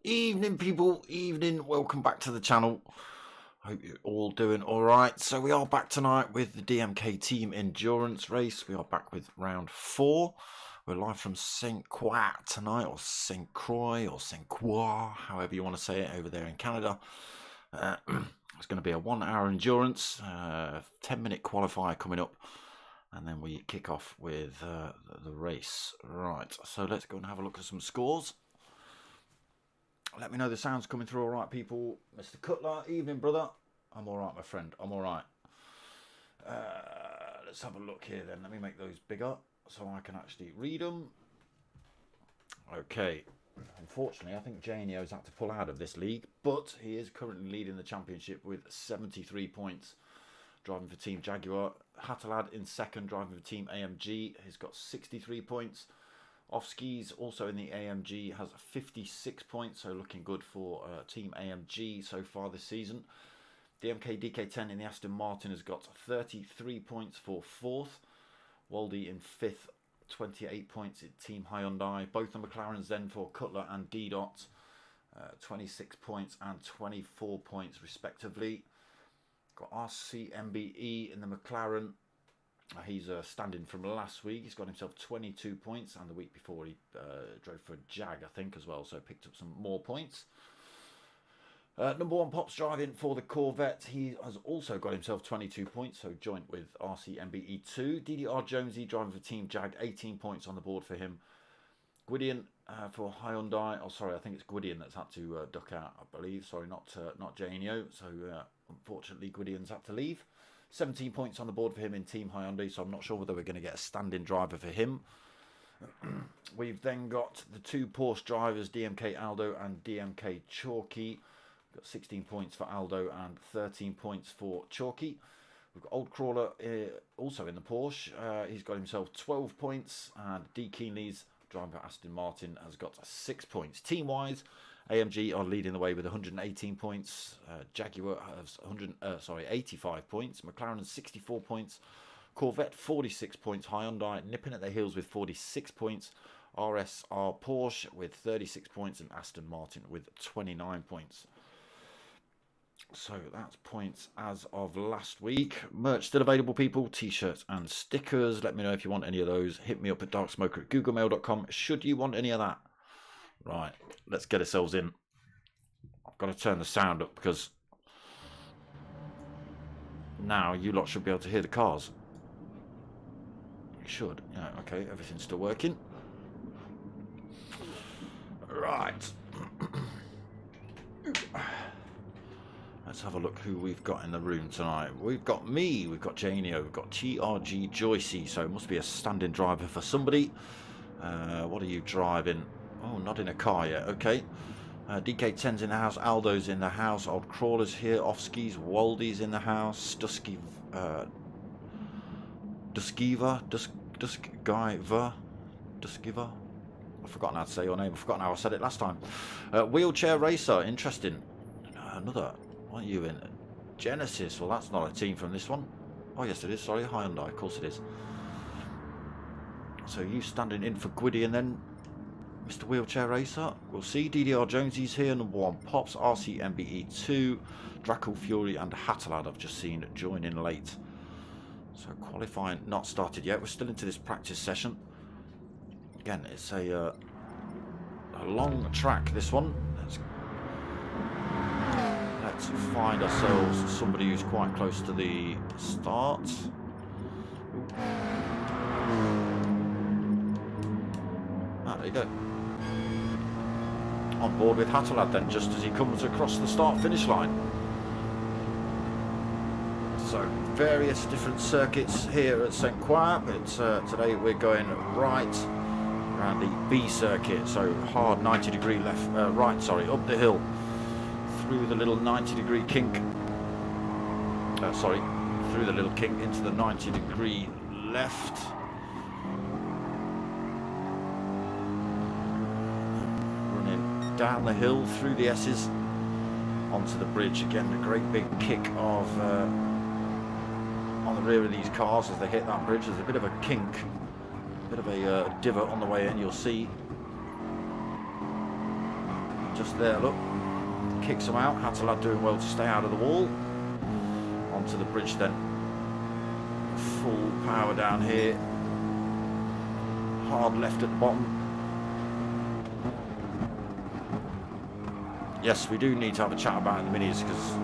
Evening people, evening, welcome back to the channel. Hope you're all doing alright. So we are back tonight with the DMK Team Endurance race. We are back with round 4. We're live from Sainte Croix tonight, or Sainte Croix, or Sainte Croix, however you want to say it over there in Canada. It's going to be a 1 hour endurance, 10-minute qualifier coming up, and then we kick off with the race. Right, so let's go and have a look at some scores. Let me know the sound's coming through all right, people. Mr. Cutler, evening, brother. I'm all right, my friend. I'm all right. Let's have a look here then. Let me make those bigger so I can actually read them. Okay. Unfortunately, I think JNEO's had to pull out of this league, but he is currently leading the championship with 73 points, driving for Team Jaguar. Hatalad in second, driving for Team AMG. He's got 63 points. Off skis, also in the AMG, has 56 points, so looking good for Team AMG so far this season. DMK DK10 in the Aston Martin has got 33 points for 4th. Waldy in 5th, 28 points in Team Hyundai. Both the McLarens then for Cutler and D-Dot, 26 points and 24 points respectively. Got RC MBE in the McLaren. He's standing from last week. He's got himself 22 points, and the week before he drove for a Jag, I think, as well, so picked up some more points. Number 1 Pops driving for the Corvette. He has also got himself 22 points, so joint with RCMBE2. DDR Jonesy driving for Team Jag, 18 points on the board for him. Gwydion for Hyundai. Oh, sorry, I think it's Gwydion that's had to duck out, I believe. Sorry, not JNEO. So unfortunately, Gwydion's had to leave. 17 points on the board for him in Team Hyundai, so I'm not sure whether we're going to get a stand-in driver for him. We've then got the 2 Porsche drivers, DMK Aldo and DMK Chalky. Got 16 points for Aldo and 13 points for Chalky. We've got Old Crawler also in the Porsche. He's got himself 12 points, and D Keenley's driving for Aston Martin has got 6 points. Team-wise, AMG are leading the way with 118 points. Jaguar has 85 points. McLaren 64 points. Corvette 46 points. Hyundai nipping at their heels with 46 points. RSR Porsche with 36 points, and Aston Martin with 29 points. So that's points as of last week. Merch still available, people. T-shirts and stickers. Let me know if you want any of those. Hit me up at darksmoker@googlemail.com should you want any of that. Right, let's get ourselves in. I've got to turn the sound up because now you lot should be able to hear the cars. You should. Yeah, okay, everything's still working. Right. Let's have a look who we've got in the room tonight. We've got me, we've got JNEO, we've got TRG Joycey, so it must be a stand-in driver for somebody. What are you driving? Oh, not in a car yet, okay. DK10's in the house, Aldo's in the house, Old Crawler's here, Off Skis, Waldy's in the house, Duskiva, I've forgotten how to say your name, I've forgotten how I said it last time. Wheelchair Racer, interesting. Another, what are you in? Genesis, well that's not a team from this one. Oh yes it is, sorry, Hyundai, of course it is. So you standing in for Gwydion then, Mr. Wheelchair Racer. We'll see. DDR Jonesy's here. Number 1 Pops, RCMBE2, Draco Fury and Hatalad I've just seen join in late. So qualifying not started yet. We're still into this practice session. Again, it's a long track, this one. Let's find ourselves somebody who's quite close to the start. Ooh. you go. On board with Hattelad then, just as he comes across the start-finish line. So, various different circuits here at Sainte Croix, but today we're going right around the B circuit, so hard 90-degree left, right, sorry, up the hill, through the little 90-degree kink, through the little kink into the 90-degree left. Running down the hill, through the S's, onto the bridge. Again, a great big kick of... on the rear of these cars as they hit that bridge. There's a bit of a kink, a bit of a divot on the way in, you'll see. Just there, look. Kicks them out. Hattelad doing well to stay out of the wall. Onto the bridge then. Full power down here. Hard left at the bottom. Yes, we do need to have a chat about the minis because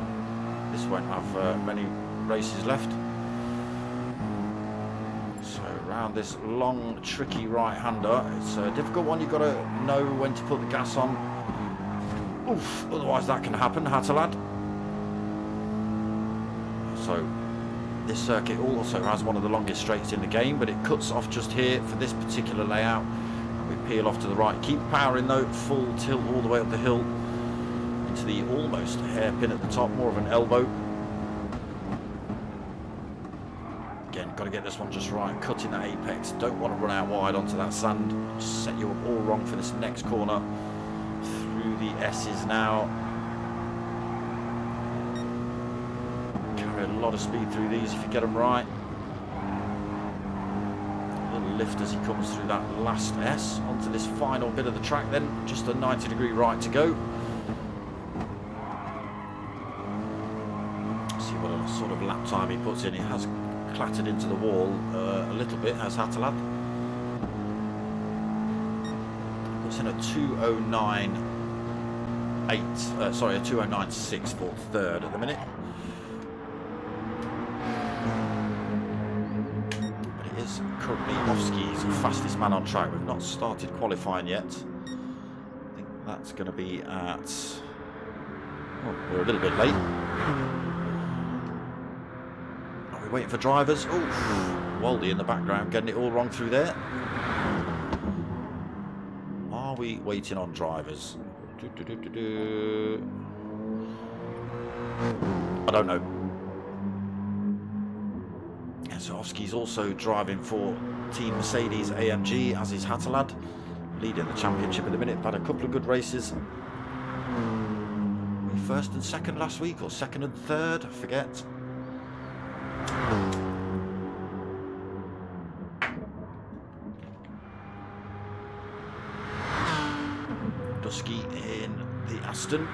this won't have many races left. Around this long, tricky right-hander. It's a difficult one. You've got to know when to put the gas on. Oof, otherwise that can happen, Hattelad. So, this circuit also has one of the longest straights in the game, but it cuts off just here for this particular layout. And we peel off to the right. Keep powering though, full tilt all the way up the hill into the almost hairpin at the top, more of an elbow. Got to get this one just right, cutting that apex. Don't want to run out wide onto that sand. Just set you up all wrong for this next corner. Through the S's now. Carry a lot of speed through these if you get them right. A little lift as he comes through that last S. Onto this final bit of the track then. Just a 90-degree right to go. See what a sort of lap time he puts in. He has clattered into the wall a little bit, has Hattelad. Puts in a 2:09.8, sorry, a 2:09.6 for third at the minute. But it is currently Ofski's fastest man on track. We've not started qualifying yet. I think that's going to be at... Oh, we're a little bit late. Waiting for drivers. Oh, Waldy in the background getting it all wrong through there. Are we waiting on drivers? I don't know. Yeah, so Ofski's also driving for Team Mercedes AMG, as is Hattelad, leading the championship at the minute. Had a couple of good races. We first and second last week, or second and third, I forget. Dusky in the Aston,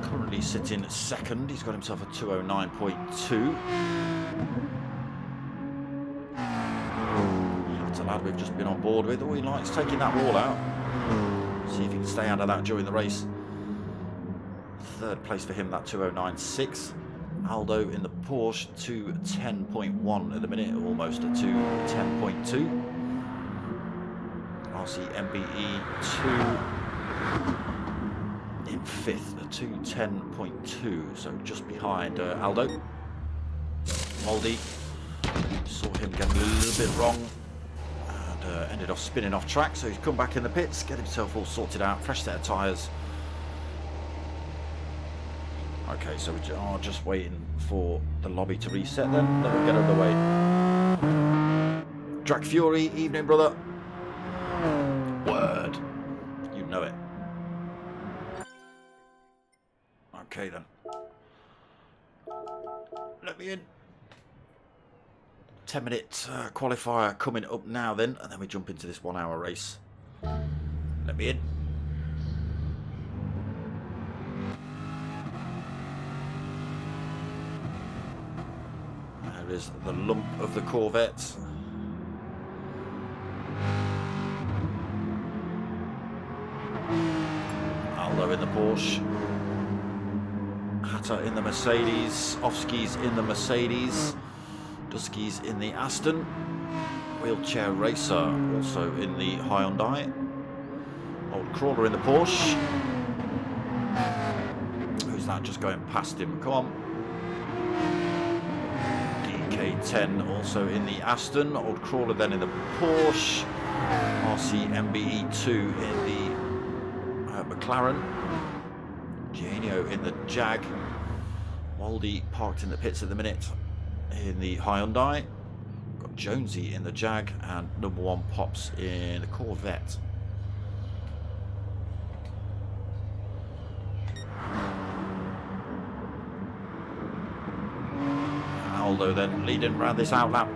currently sitting second. He's got himself a 2:09.2. That's a lad we've just been on board with. Oh, he likes taking that wall out. See if he can stay out of that during the race. Third place for him, that 2:09.6. Aldo in the Porsche, 2:10.1 at the minute, almost a 2:10.2. RC MBE 2 in fifth, a 2:10.2, so just behind Aldo. Moldy, saw him get a little bit wrong and ended off spinning off track, so he's come back in the pits, get himself all sorted out, fresh set of tyres. Okay, so we are just waiting for the lobby to reset then we'll get underway. Drag Fury, evening brother. Word. You know it. Okay then. Let me in. 10-minute qualifier coming up now then, and then we jump into this 1-hour race. Let me in. There is the lump of the Corvette. Aldo in the Porsche. Hatter in the Mercedes. Ofski's in the Mercedes. Dusky's in the Aston. Wheelchair Racer also in the Hyundai. Old Crawler in the Porsche. Who's that just going past him? Come on. DK10 also in the Aston. Old Crawler then in the Porsche. RC MBE2 in the McLaren. Genio in the Jag. Waldy parked in the pits at the minute in the Hyundai. Got Jonesy in the Jag and number 1 Pops in the Corvette. Aldo then leading around this outlap.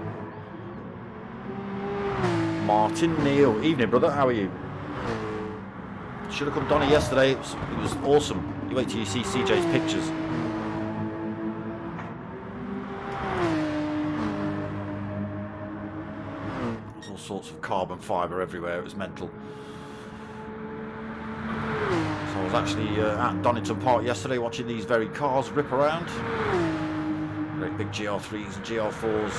Martin Neal. Evening, brother. How are you? Should have come Donny yesterday. It was awesome. You wait till you see CJ's pictures. There's all sorts of carbon fibre everywhere. It was mental. So I was actually at Donington Park yesterday watching these very cars rip around. Great big GR3s and GR4s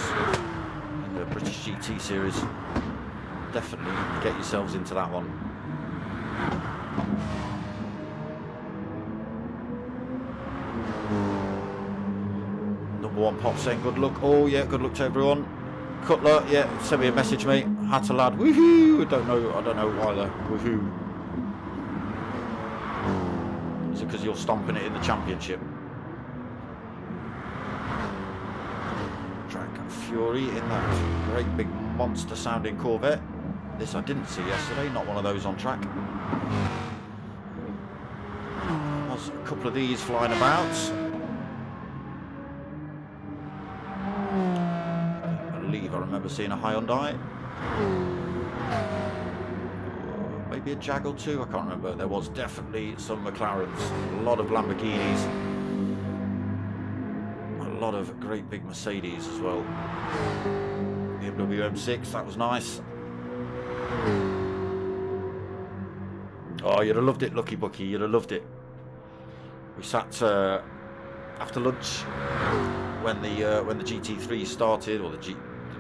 in the British GT series. Definitely get yourselves into that one. Number 1 Pop saying good luck. Oh yeah, good luck to everyone. Cutler, yeah, send me a message, mate. Hatter lad, woohoo! I don't know why the woohoo. Is it because you're stomping it in the championship? Track Fury in that great big monster sounding Corvette. This I didn't see yesterday, not one of those on track. There was a couple of these flying about. I believe I remember seeing a Hyundai. Maybe a Jag or 2, I can't remember. There was definitely some McLarens, a lot of Lamborghinis, a lot of great big Mercedes as well. BMW M6, that was nice. Oh, you'd have loved it, Lucky Bucky, you'd have loved it. We sat after lunch when the GT3 started, or the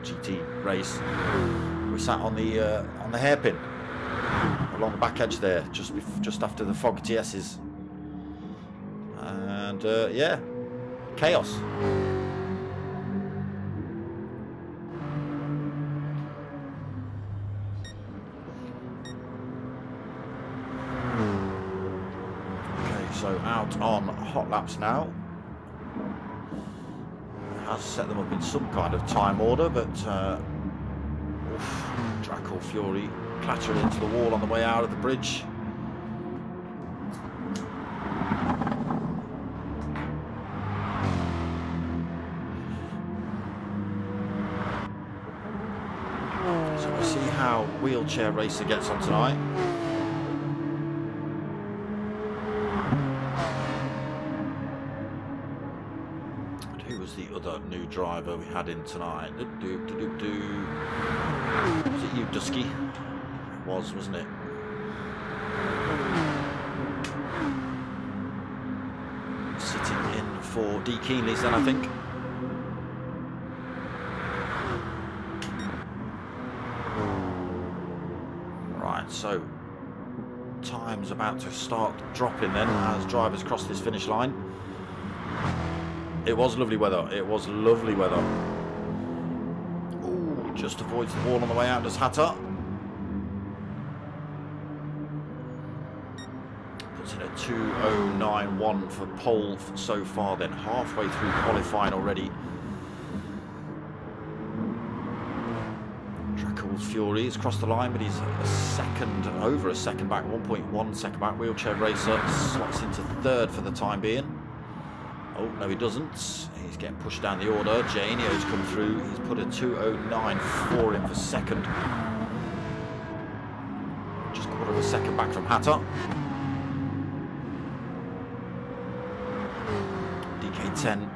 GT race. We sat on the hairpin along the back edge there, just after the Fog TS's, and yeah, chaos. So out on hot laps now. Has set them up in some kind of time order, but Draco Fury clattered into the wall on the way out of the bridge. So we'll see how Wheelchair Racer gets on tonight. The other new driver we had in tonight. Was it you, Dusky? It was, wasn't it? Sitting in for D. Keenley's then, I think. Right, so time's about to start dropping then as drivers cross this finish line. It was lovely weather. It was lovely weather. Ooh, just avoids the wall on the way out, does Hatter. Puts in a 2:09.1 for pole so far then. Halfway through qualifying already. Draco's Fury has crossed the line, but he's over a second back, 1.1 second back. Wheelchair Racer slots into third for the time being. Oh, no, he doesn't. He's getting pushed down the order. Janio's come through. He's put a 2:09.4 in for second. Just quarter of a second back from Hatter. DK10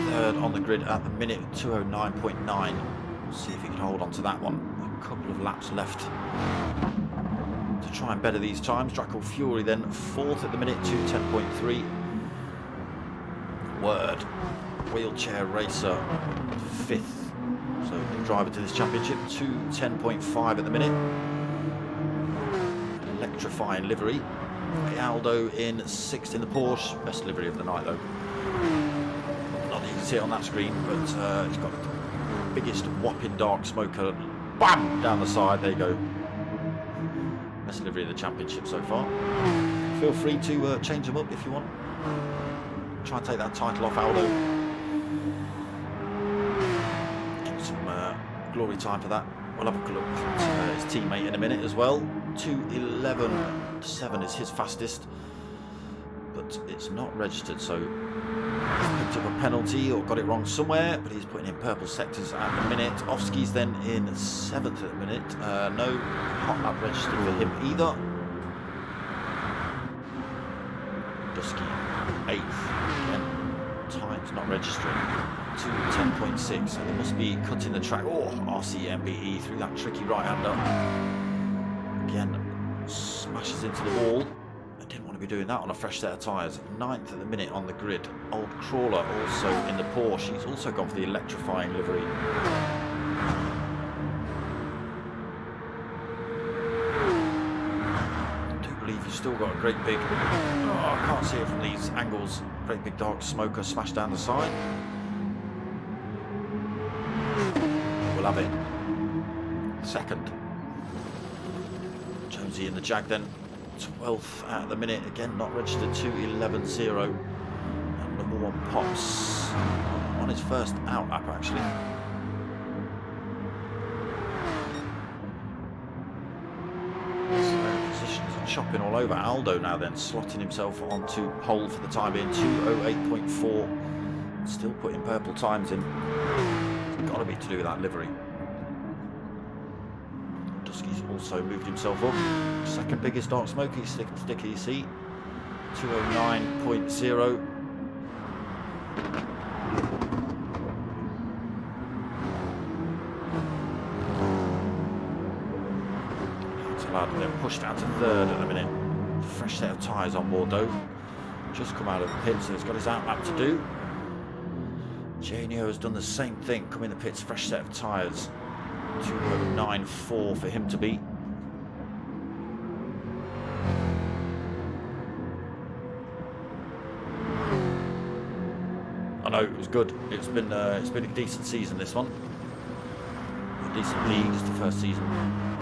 third on the grid at the minute, 2:09.9. We'll see if he can hold on to that one. A couple of laps left to try and better these times. Draco Fury then fourth at the minute, 2:10.3. Word. Wheelchair Racer fifth. So new driver to this championship, 2:10.5 at the minute. electrifying livery. Aldo in 6th in the Porsche. Best livery of the night though. Not that you can see it on that screen, but he's got the biggest whopping dark smoker. Bam! Down the side. There you go. Best livery of the championship so far. Feel free to change them up if you want. Try and take that title off Aldo. Give some glory time for that. We'll have a look at his teammate in a minute as well. 2:11.7 is his fastest, but it's not registered, so he's picked up a penalty or got it wrong somewhere, but he's putting in purple sectors at the minute. Ofsky's then in 7th at the minute. No hot lap registered for him either. Dusky 8th. Again, time's not registering. 2:10.6, so they must be cutting the track. Oh, RCMBE through that tricky right-hander. Again, smashes into the wall. I didn't want to be doing that on a fresh set of tyres. 9th at the minute on the grid. Old Crawler also in the Porsche. He's also gone for the electrifying livery. I do believe you've still got a great big... Oh, I can't see it from these angles. Great big dark smoker smashed down the side. We'll have it. 2nd. Jonesy in the Jag then. 12th at the minute. Again, not registered. 2:11.0. And number 1 Pops on his first out lap actually. So positions are chopping all over. Aldo now then slotting himself onto pole for the time being. 2:08.4. Still putting purple times in. It's got to be to do with that livery. Dusky's also moved himself up. 2nd biggest dark smoky sticker you see. 2:09.0. Then pushed out to 3rd at the minute. Fresh set of tyres on board though. Just come out of the pits, so he's got his out lap to do. Janio has done the same thing, come in the pits, fresh set of tyres. 2:09.4 for him to beat. I know, it was good. It's been a decent season, this one. A decent league, it's the first season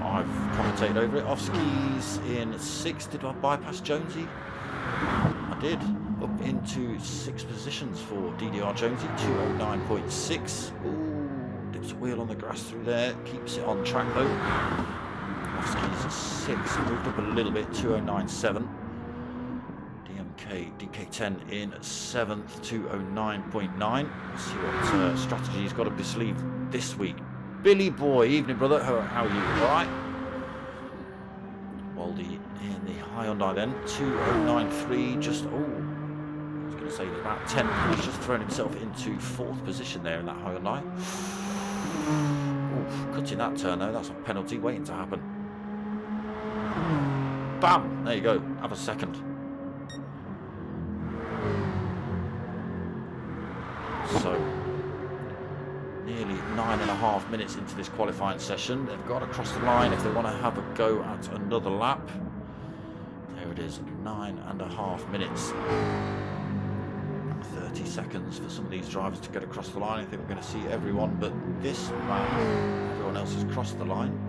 I've commentated over it. Ofsky's in 6th. Did I bypass Jonesy? I did. Up into 6 positions for DDR Jonesy. 2:09.6. Ooh, dips a wheel on the grass through there. Keeps it on track though. Ofsky's 6th. Moved up a little bit. 2:09.7. DK10 in 7th. 2:09.9. Let's see what strategy he's got up his sleeve this week. Billy boy, evening brother. How are you? All right. Waldy in the Hyundai then. 2:09.3. Just I was going to say about 10. He's just thrown himself into 4th position there in that Hyundai. Oof, cutting that turn though. That's a penalty waiting to happen. Bam! There you go. Have a 2nd. So. Nearly 9.5 minutes into this qualifying session. They've got to cross the line if they want to have a go at another lap. There it is, 9.5 minutes. 30 seconds for some of these drivers to get across the line. I think we're going to see everyone but this man. Everyone else has crossed the line.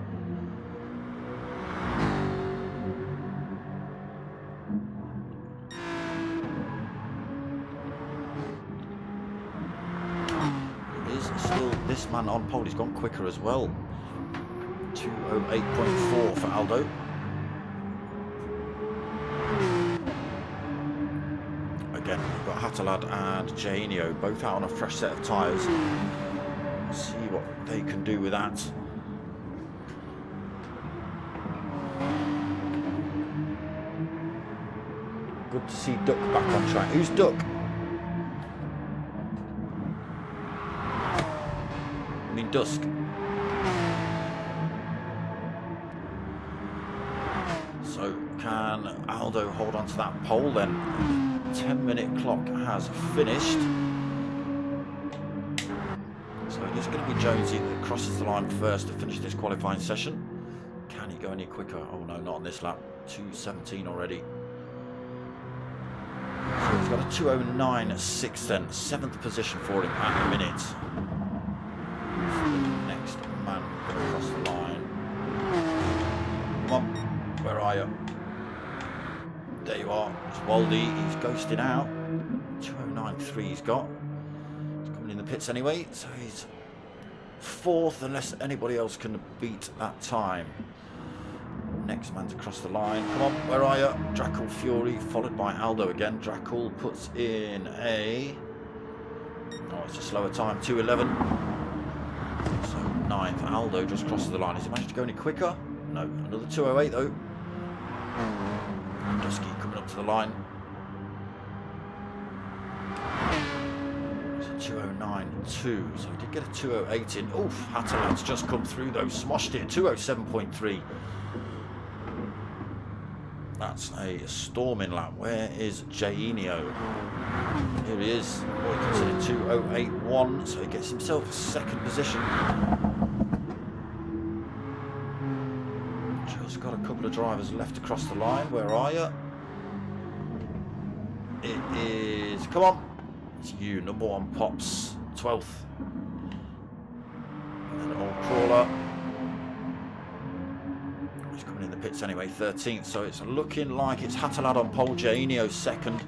Still this man on pole, he's gone quicker as well. 2:08.4 for Aldo. Again, we've got Hatalad and Janio both out on a fresh set of tyres. See what they can do with that. Good to see Duck back on track. Who's Duck? I mean Dusk. So can Aldo hold on to that pole then? 10-minute clock has finished. So it's going to be Jonesy that crosses the line first to finish this qualifying session. Can he go any quicker? Oh no, not on this lap. 2:17 already. So he's got a 2:09.6 then. 7th position for him at the minute. So the next man going across the line. Come on, where are you? There you are. It's Waldy. He's ghosting out. 2:09.3 he's got. He's coming in the pits anyway, so he's 4th unless anybody else can beat that time. Next man's across the line. Come on, where are you? Dracul Fury, followed by Aldo again. Dracul puts in a... Oh, it's a slower time, 2:11. So 9th. Aldo just crosses the line. Has he managed to go any quicker? No, another 2:08 though. Dusky coming up to the line. It's a 2:09.2. So he did get a 2:08 in. Oof, Hatalad's just come through though. Smoshed it, 2:07.3. That's a storming lap. Where is Jainio? Here he is. Considered 2:08.1, so he gets himself 2nd position. Just got a couple of drivers left across the line. Where are you? It is... Come on! It's you, number 1 Pops, 12th. And then Old Crawler. He's coming in the pits anyway, 13th. So it's looking like it's Hatalad on pole, Jainio 2nd,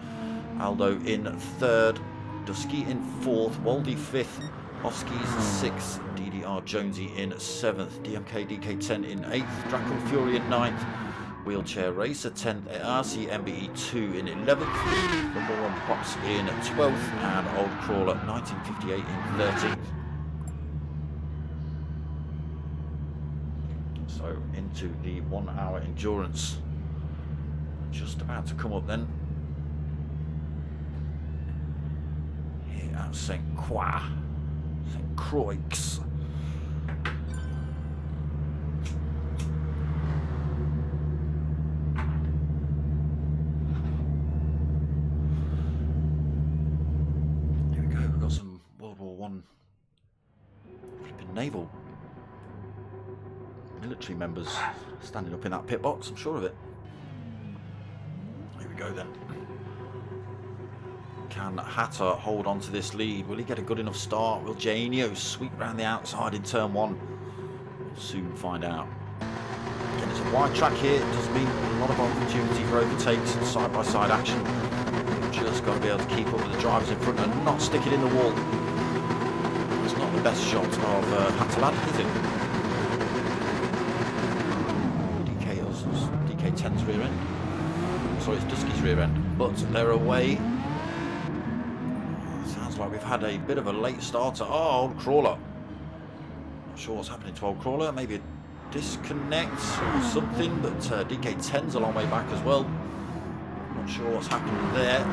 Aldo in 3rd, Dusky in 4th, Waldy 5th, Hofsky's 6th, DDR Jonesy in 7th, DMK DK10 in 8th, Dracul Fury in 9th, Wheelchair Racer 10th, RC MBE 2 in 11th, number 1 Pops in 12th, and Old Crawler 1958 in 13th. So into the 1 hour endurance. Just about to come up then. Here at Sainte Croix. Sainte Croix. Here we go, we've got some World War I flipping naval military members standing up in that pit box, I'm sure of it. Here we go then. Can Hatter hold on to this lead? Will he get a good enough start? Will Jainio sweep round the outside in turn 1? We'll soon find out. Again, it's a wide track here. It does mean a lot of opportunity for overtakes and side-by-side action. You've just got to be able to keep up with the drivers in front and not stick it in the wall. It's not the best shot of Hatalad, is it? DK10's rear end. Sorry, it's Dusky's rear end. But they're away. Sounds like we've had a bit of a late starter. Oh, Old Crawler. Not sure what's happening to Old Crawler. Maybe a disconnect or something. But DK10's a long way back as well. Not sure what's happened there.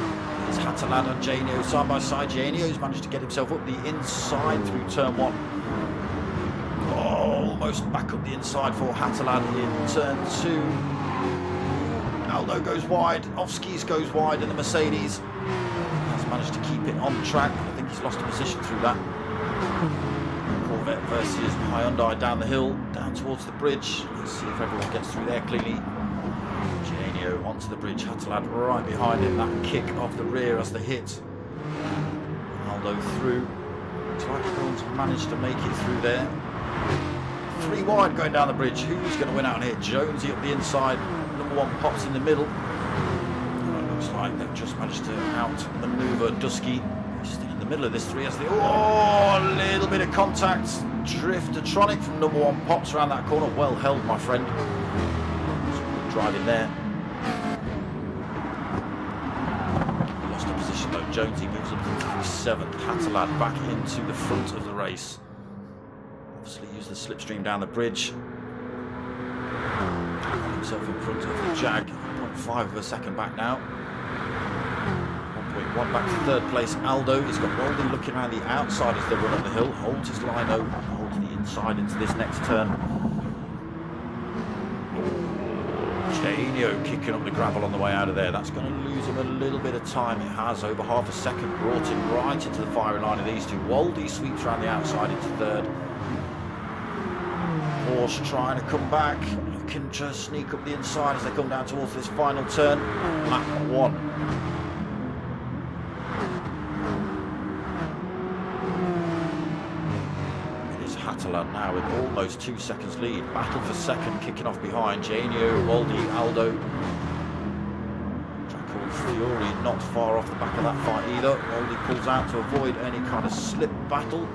It's Hatalad and Jainio side by side. Jainio's managed to get himself up the inside through turn 1. Almost back up the inside for Hatalad in turn 2. Aldo goes wide, Ofskis goes wide, and the Mercedes has managed to keep it on track. I think he's lost a position through that. Corvette versus Hyundai down the hill, down towards the bridge. Let's see if everyone gets through there cleanly. Jainio onto the bridge, Hatalad right behind him. That kick off the rear as they hit. Aldo through. Looks like everyone's managed to make it through there. 3 wide going down the bridge. Who's going to win out here? Jonesy up the inside. Number 1 Pops in the middle. It looks like they've just managed to outmaneuver Dusky. He's still in the middle of this 3 as they... Oh, a little bit of contact. Driftertronic from number 1 Pops around that corner. Well held, my friend. Some good driving there. Lost a position though. Jonesy moves up to 7th. Hatalad back into the front of the race. Obviously use the slipstream down the bridge. Got himself in front of the Jag. 0.5 of a second back now. 1.1 back to 3rd place. Aldo. He's got Waldy looking around the outside as they run up the hill. Holds his line out. Holds the inside into this next turn. Jainio kicking up the gravel on the way out of there. That's going to lose him a little bit of time. It has over half a second. Brought him right into the firing line of these two. Waldy sweeps around the outside into 3rd. Porsche trying to come back. looking to sneak up the inside as they come down towards this final turn. Lap 1. It is Hattelad now with almost 2 seconds lead. Battle for second, kicking off behind. Janio, Waldy, Aldo. Fury not far off the back of that fight either. Waldy pulls out to avoid any kind of slip battle.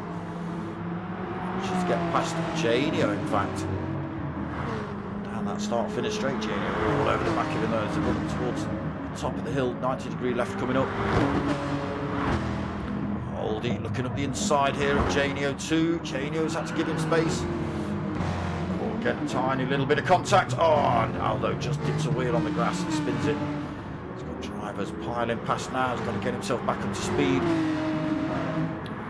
She's getting past Janio, in fact. Down that start-finish straight, Janio all over the back of him as they run towards the top of the hill. 90-degree left coming up. Waldy looking up the inside here of Janio too. Janio's had to give him space. Oh, get a tiny little bit of contact. Oh, and Aldo just dips a wheel on the grass and spins it. Drivers piling past now, he's got to get himself back up to speed.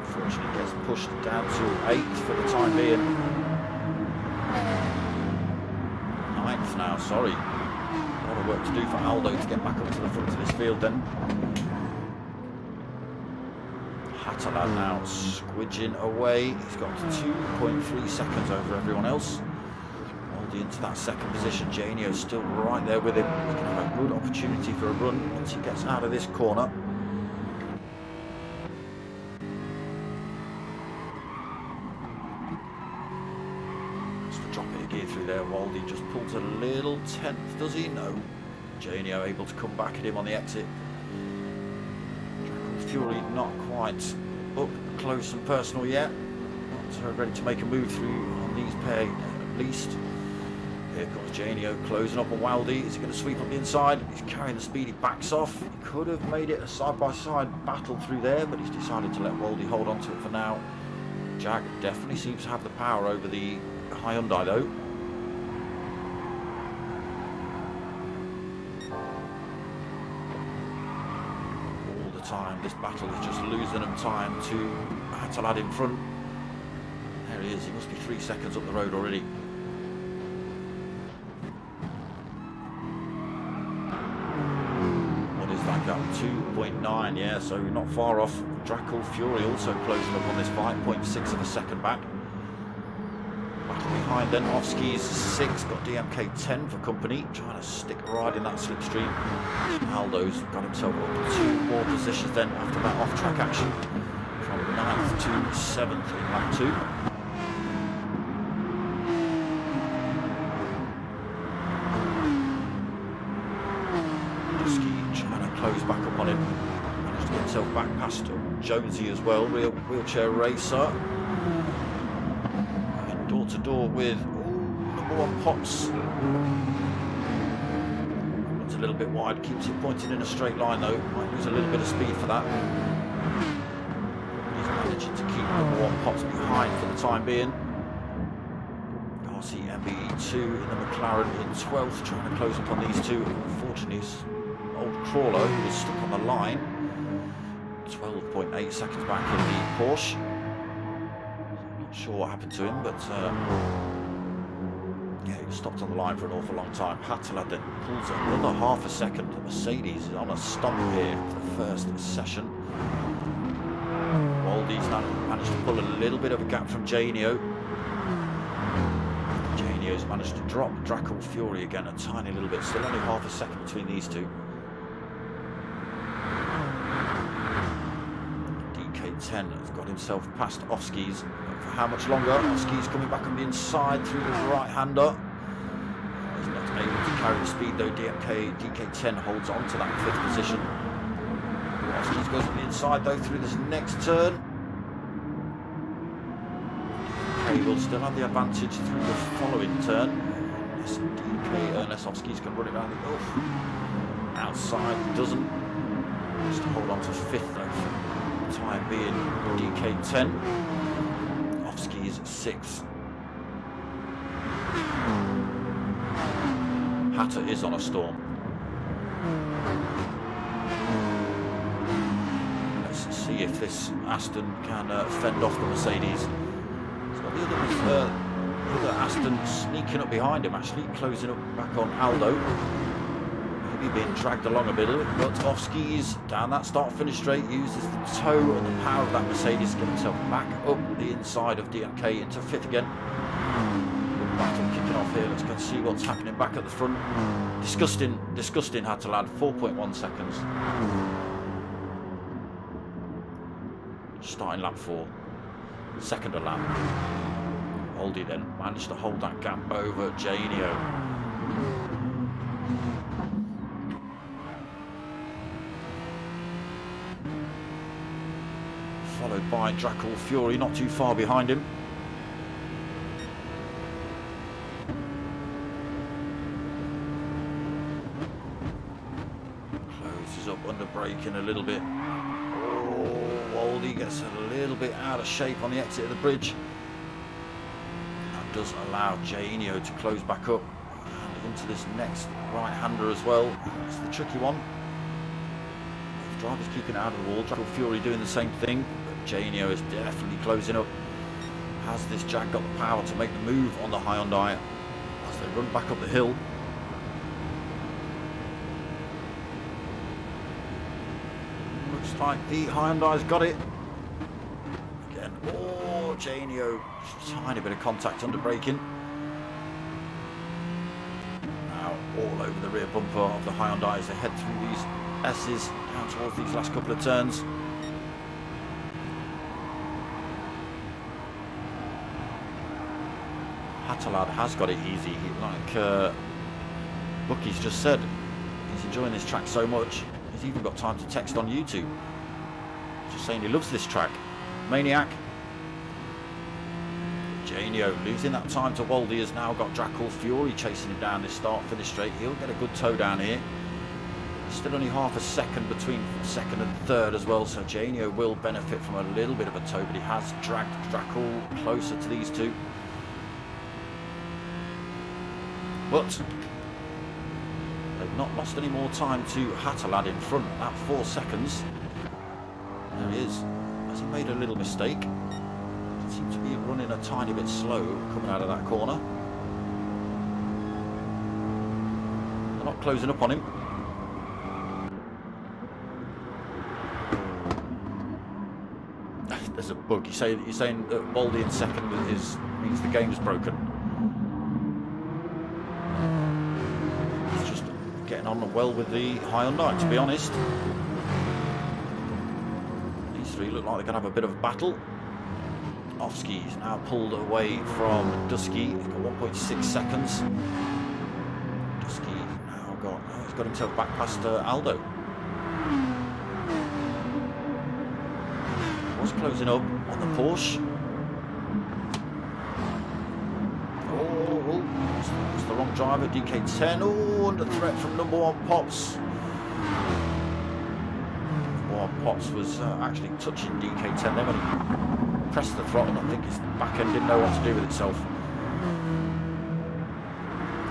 Unfortunately gets pushed down to 8th for the time being. 9th now, sorry. A lot of work to do for Aldo to get back up to the front of this field then. Hattelad now squidging away. He's got 2.3 seconds over everyone else. Into that second position. Janio's still right there with him. He can have a good opportunity for a run once he gets out of this corner. Just to drop it a gear through there. Waldy just pulls a little 10th, does he? No. Janio able to come back at him on the exit. Fury not quite up close and personal yet. Not ready to make a move through on these pair at least. Here comes Janio closing up on Waldy. Is he going to sweep up the inside? He's carrying the speed, he backs off. He could have made it a side-by-side battle through there, but he's decided to let Waldy hold on to it for now. Jag definitely seems to have the power over the Hyundai though. All the time, this battle is just losing them time to Hattelad in front. There he is, he must be 3 seconds up the road already. Back up 2.9, yeah, so not far off. Drakkul Fury also closing up on this fight, 0.6 of a second back. Battle behind then, Ofski's 6, got DMK 10 for company, trying to stick right in that slipstream. Aldo's got himself up 2 more positions then after that off-track action, from 9th to 7th in lap 2. Close back up on him, managed to get himself back past Jonesy as well, real wheelchair racer. And door to door with number 1 Pops. It's a little bit wide, keeps it pointing in a straight line though, might lose a little bit of speed for that. He's managing to keep number 1 Pops behind for the time being. RC MBE2 in the McLaren in 12th, trying to close up on these two. Unfortunately, old Crawler, who was stuck on the line, 12.8 seconds back in the Porsche. Not sure what happened to him, but yeah, he was stopped on the line for an awful long time. Hattelad then pulls another half a second. The Mercedes is on a stomp here for the first session. Waldy's now managed to pull a little bit of a gap from Janio. Janio's managed to drop Drakkul Fury again a tiny little bit, still only half a second between these two. 10 has got himself past Ofski's. For how much longer? Ofski's coming back on the inside through the right-hander. He's not able to carry the speed though. DK10 holds on to that 5th position. Ofski's goes on the inside though through this next turn. DK will still have the advantage through the following turn. Unless Ofski's can run it around the off. Outside doesn't. Just to hold on to 5th though. Time being DK10, Ofski's 6th. Hatter is on a storm. Let's see if this Aston can fend off the Mercedes. It's got the other Aston sneaking up behind him, actually closing up back on Aldo. Being dragged along a bit, but Ofski's down that start-finish straight, uses the toe and the power of that Mercedes to get himself back up the inside of DMK into 5th again. battle kicking off here. Let's go and see what's happening back at the front. Disgusting Hatalad, 4.1 seconds. Starting lap 4. Second a lap. Oldie then managed to hold that gap over Janio. Followed by Drackle Fury, not too far behind him. Closes up under braking a little bit. Oh, Oldie gets a little bit out of shape on the exit of the bridge. That does allow Janio to close back up and into this next right-hander as well. That's the tricky one. The driver's keeping it out of the wall. Drackle Fury doing the same thing. Janio is definitely closing up. Has this Jag got the power to make the move on the Hyundai as they run back up the hill? Looks like the Hyundai's got it. Again, oh, Janio, tiny bit of contact under braking. Now all over the rear bumper of the Hyundai as they head through these S's down towards these last couple of turns. Hatalad has got it easy. Like Bucky's just said, he's enjoying this track so much, he's even got time to text on YouTube. Just saying he loves this track. Maniac. Janio losing that time to Waldy has now got Drackle Fury chasing him down this start-finish straight. He'll get a good tow down here. Still only half a second between second and third as well, so Janio will benefit from a little bit of a tow, but he has dragged Drackle closer to these two. But they've not lost any more time to Hatalad in front at 4 seconds. There he is. Has he made a little mistake? He seems to be running a tiny bit slow coming out of that corner. They're not closing up on him. There's a bug. You're saying that Baldy in second means the game's broken. Getting on well with the Hyundai, to be honest. These three look like they're going to have a bit of a battle. Offski's now pulled away from Dusky. He's got 1.6 seconds. Dusky now he's got himself back past Aldo. Was closing up on the Porsche. The wrong driver, DK10. Oh, under threat from number 1 Pops. Number 1 Pops was actually touching DK10 there when he pressed the throttle. I think his back end didn't know what to do with itself.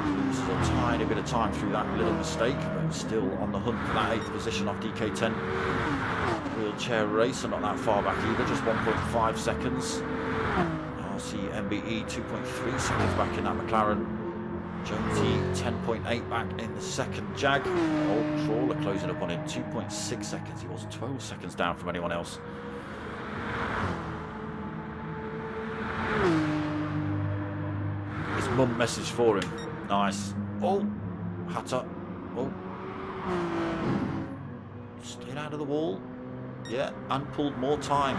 Loses a tiny bit of time through that little mistake, but still on the hunt for that 8th position off DK10. Wheelchair racer, not that far back either, just 1.5 seconds. RC MBE 2.3 seconds back in that McLaren. Jonesy 10.8 back in the second Jag. Old Trawler closing up on him, 2.6 seconds. He was 12 seconds down from anyone else. His mum message for him. Nice. Oh, Hatter. Oh. Stayed out of the wall. Yeah, and pulled more time.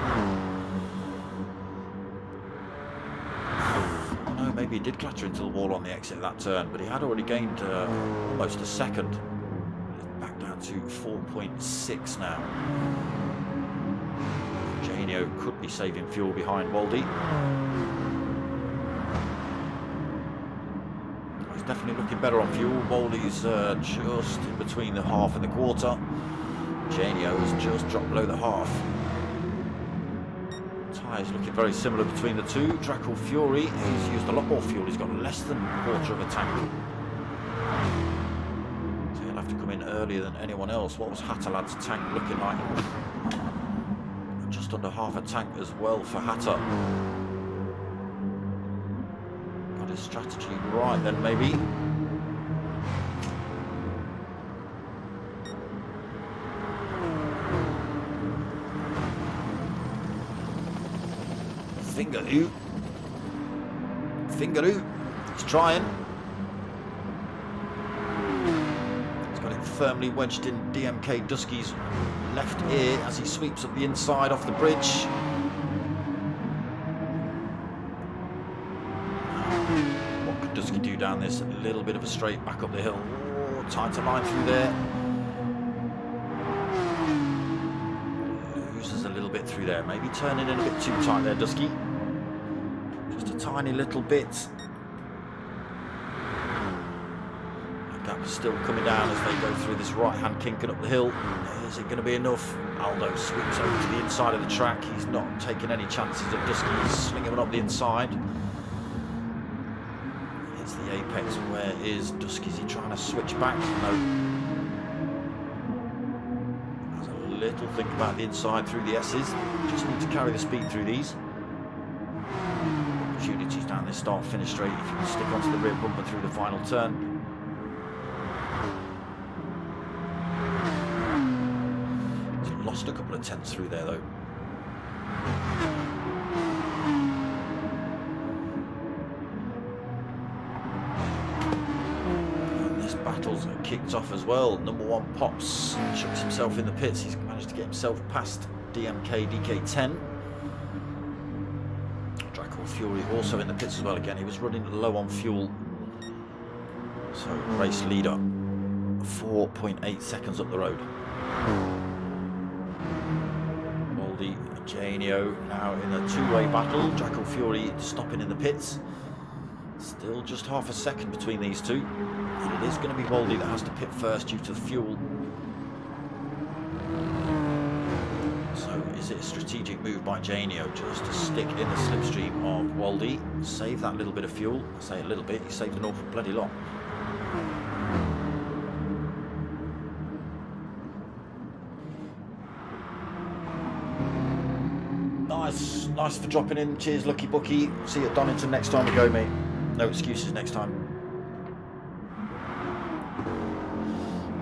Maybe he did clatter into the wall on the exit of that turn, but he had already gained almost a second. Back down to 4.6 now. Janio could be saving fuel behind Waldy. He's definitely looking better on fuel. Waldy's just in between the half and the quarter. Janio has just dropped below the half. Tyres looking very similar between the two. Drackle Fury, he's used a lot more fuel. He's got less than a quarter of a tank. So he'll have to come in earlier than anyone else. What was Hatalad's tank looking like? Just under half a tank as well for Hatter. Got his strategy right then, maybe. Fingeroo. He's trying. He's got it firmly wedged in DMK Dusky's left ear as he sweeps up the inside off the bridge. What could Dusky do down this? A little bit of a straight back up the hill. Oh, tighter line through there. Loses a little bit through there. Maybe turning in a bit too tight there, Dusky. Just a tiny little bit. The gap is still coming down as they go through this right-hand kink and up the hill. Is it going to be enough? Aldo sweeps over to the inside of the track. He's not taking any chances of Dusky slinging it up the inside. It's the apex. Where is Dusky? Is he trying to switch back? No. Has a little think about the inside through the S's. Just need to carry the speed through these. Opportunities down this start-finish straight if you can stick onto the rear bumper through the final turn. Lost a couple of tenths through there though. And this battle's kicked off as well. Number 1 Pops chucks himself in the pits. He's managed to get himself past DK 10. Fury also in the pits as well again. He was running low on fuel. So race leader 4.8 seconds up the road. Janio now in a two-way battle. Draco Fury stopping in the pits. Still just half a second between these two. And it is going to be Waldy that has to pit first due to the fuel. So is it a strategic move by Janio just to stick in the slipstream of Waldy? Save that little bit of fuel. I say a little bit, he saved an awful bloody lot. Nice for dropping in. Cheers, Lucky Bucky. See you at Donington next time we go, mate. No excuses next time.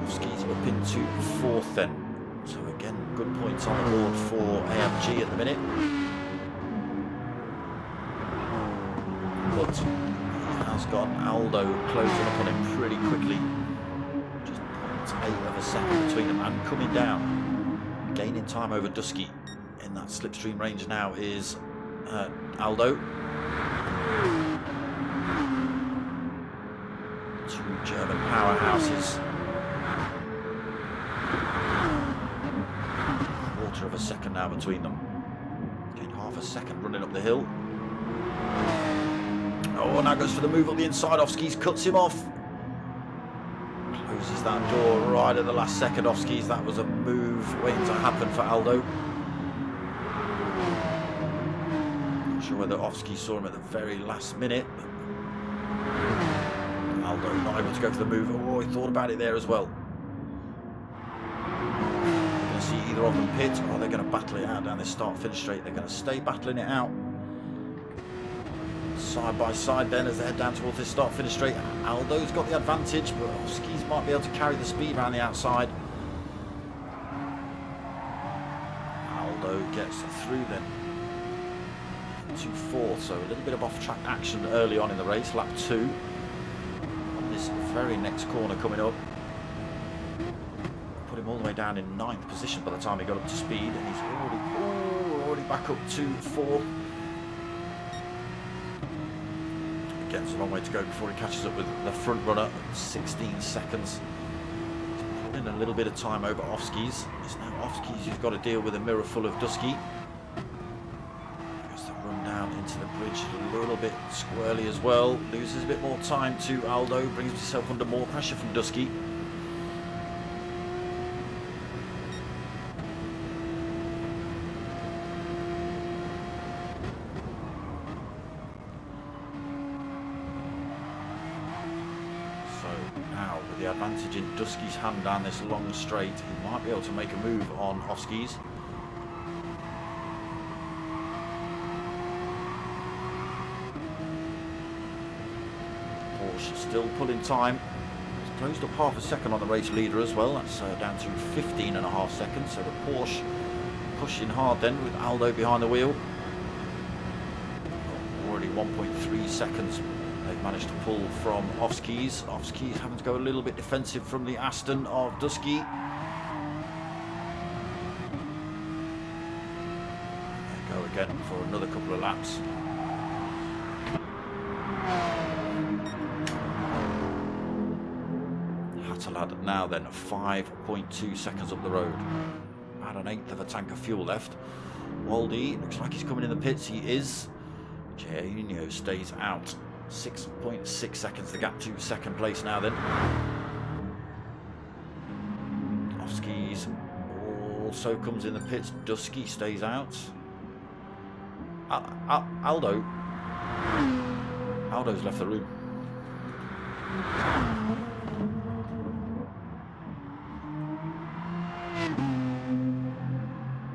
Skis up into 4th then. So again, good points on the board for AMG at the minute. But he has got Aldo closing up on him pretty quickly. Just 0.8 of a second between them and coming down. Gaining time over Dusky. In that slipstream range now is Aldo. Two German powerhouses. Quarter of a second now between them. Gained half a second running up the hill. Oh, now goes for the move up the inside. Off-skis cuts him off. Closes that door right at the last second. Off-skis, that was a move waiting to happen for Aldo. Sure whether Off-skis saw him at the very last minute. Aldo not able to go for the move. Oh, he thought about it there as well. We're going to see either of them pit, or they're going to battle it out down this start-finish straight. They're going to stay battling it out. Side by side then as they head down towards this start-finish straight. Aldo's got the advantage, but Off-skis might be able to carry the speed around the outside. Aldo gets through then. To 4th, so a little bit of off-track action early on in the race, lap 2. On this very next corner coming up. Put him all the way down in 9th position by the time he got up to speed, and he's already back up to 4th. Again, it's a long way to go before he catches up with the front runner, 16 seconds. He's pulling a little bit of time over Off-skis. It's now Off-skis who's got to deal with a mirror full of Dusky. Into the bridge a little bit squirrely as well. Loses a bit more time to Aldo. Brings himself under more pressure from Dusky. So now with the advantage in Dusky's hand down this long straight, he might be able to make a move on Off-skis. Still pulling time. It's closed up half a second on the race leader as well. That's down to 15.5 seconds. So the Porsche pushing hard then with Aldo behind the wheel. Already 1.3 seconds they've managed to pull from Ofskis. Ofskis having to go a little bit defensive from the Aston of Dusky. Go again for another couple of laps. Hattelad now then 5.2 seconds up the road. About an eighth of a tank of fuel left. Waldy looks like he's coming in the pits. He is. Jainio stays out. 6.6 seconds the gap to second place now then. Ofskis also comes in the pits. Dusky stays out. Aldo's left the room.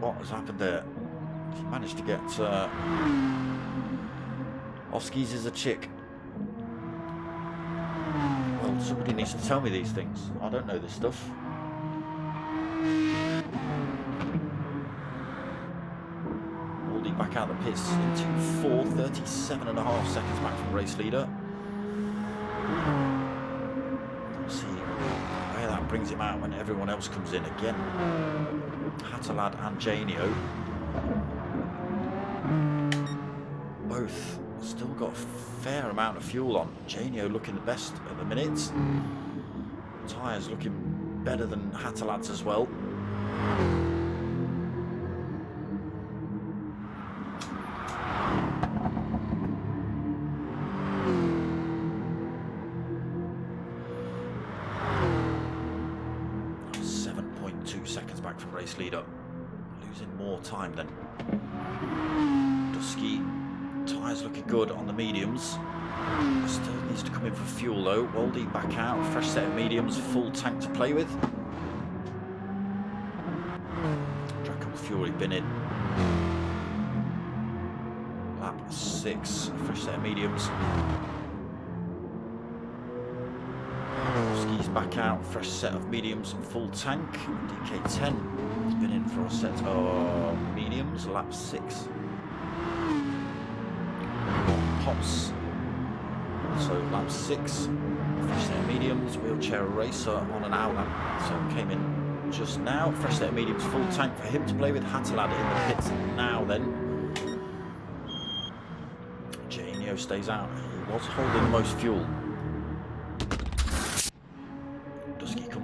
What has happened there? He managed to get Ofskis is a chick. Well, somebody needs to tell me these things. I don't know this stuff. Back out the pits into 4:37.5 seconds back from race leader. Let's see where that brings him out when everyone else comes in again. Hattelad and Janio both still got a fair amount of fuel on. Janio looking the best at the minute. Tyres looking better than Hattelad's as well. 2 seconds back from race leader. Losing more time then. Dusky, tyres looking good on the mediums. Still needs to come in for fuel though. Waldy back out, fresh set of mediums, full tank to play with. Draco Fury bin in. Lap 6, fresh set of mediums. Skis back out, fresh set of mediums and full tank. DK10 has been in for a set of mediums, lap 6. Pops, so lap 6, fresh set of mediums, wheelchair racer on an hour. So came in just now, fresh set of mediums, full tank for him to play with. Hattelad in the pits now then. Janio stays out, he was holding the most fuel.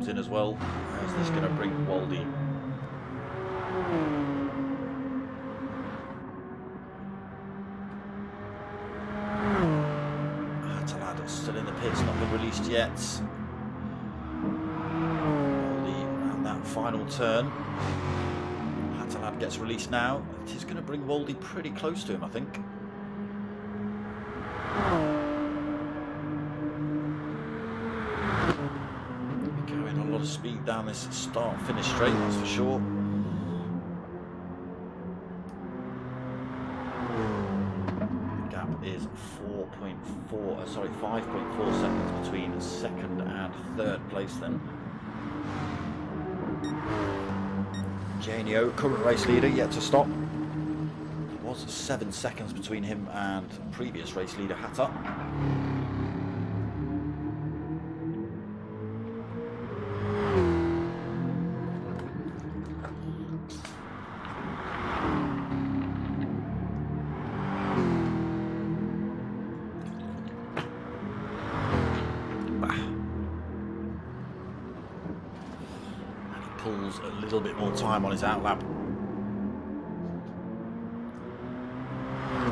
In as well. Where's this going to bring Waldy? Hattelad still in the pits, not been released yet. Waldy around that final turn. Hattelad gets released now. It is going to bring Waldy pretty close to him, I think. Speed down this start finish straight, that's for sure. The gap is 5.4 seconds between second and third place then. Janio, current race leader, yet to stop. There was 7 seconds between him and previous race leader Hatter. Pulls a little bit more time on his outlap.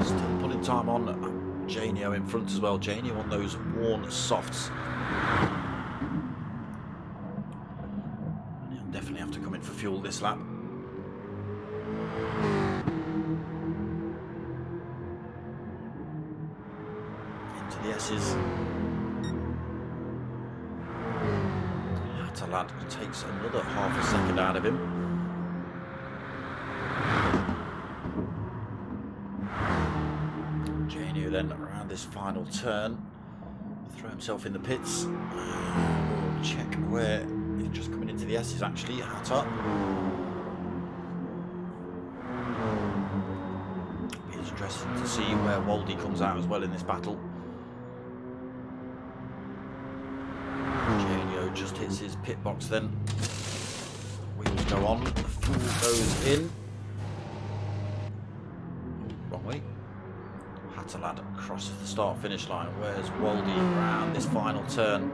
Still putting time on. Janio in front as well. Janio on those worn softs. He'll definitely have to come in for fuel this lap. Into the S's. Hattelad takes another half a second out of him. Janio then around this final turn, throw himself in the pits. We'll check where he's just coming into the S's actually. Hatter. It's interesting to see where Waldy comes out as well in this battle. pit box then. Wheels go on, the fuel goes in. Wrong way. Hattelad crosses the start-finish line. Where's Waldy round this final turn?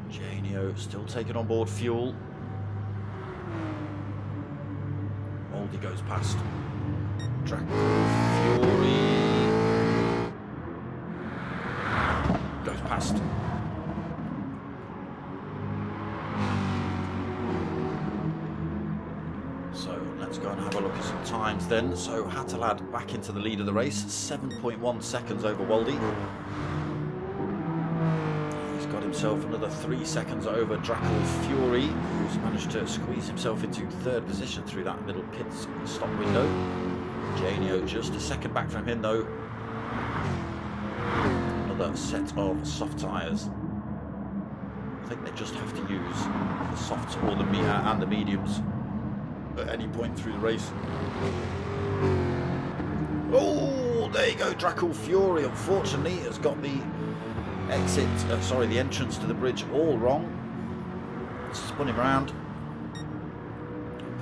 Janio still taking on board fuel. Waldy goes past. Draco Fury goes past. So let's go and have a look at some times then. So Hattelad back into the lead of the race, 7.1 seconds over Waldy. He's got himself another 3 seconds over Draco Fury, who's managed to squeeze himself into third position through that middle pit stop window. Janio just a second back from him though. Another set of soft tyres. I think they just have to use the softs or the and the mediums at any point through the race. Oh, there you go. Draco Fury unfortunately has got the exit, the entrance to the bridge all wrong. Spun him round.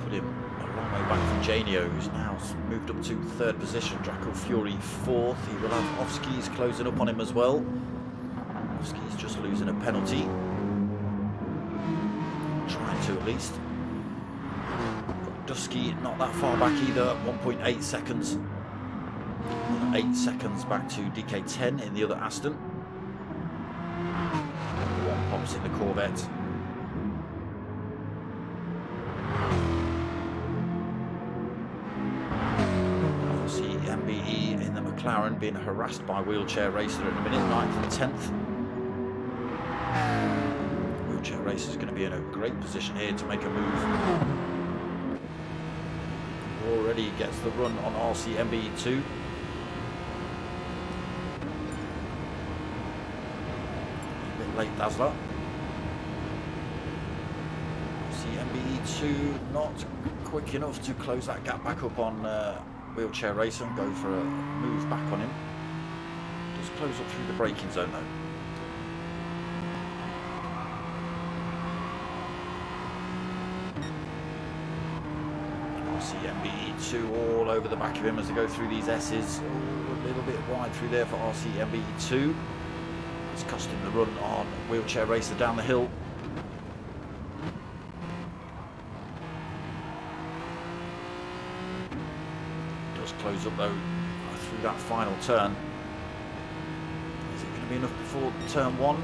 Put him a long way back from Janio, who's now moved up to third position. Draco Fury fourth. He will have Ofski's closing up on him as well. Ofski's just losing a penalty. Trying to at least. Dusky not that far back either, 1.8 seconds. 8 seconds back to DK10 in the other Aston. One pops in the Corvette. See MBE in the McLaren being harassed by Wheelchair Racer at the minute, 9th and 10th. Wheelchair Racer is going to be in a great position here to make a move. Already gets the run on RC MBE2. A bit late, Dazzler. RC MBE2 not quick enough to close that gap back up on Wheelchair Racer and go for a move back on him. Just close up through the braking zone though. MBE2 all over the back of him as they go through these S's. Oh, a little bit wide through there for RC MBE2. It's cost him the run on Wheelchair Racer down the hill. Does close up though through that final turn. Is it going to be enough before turn one?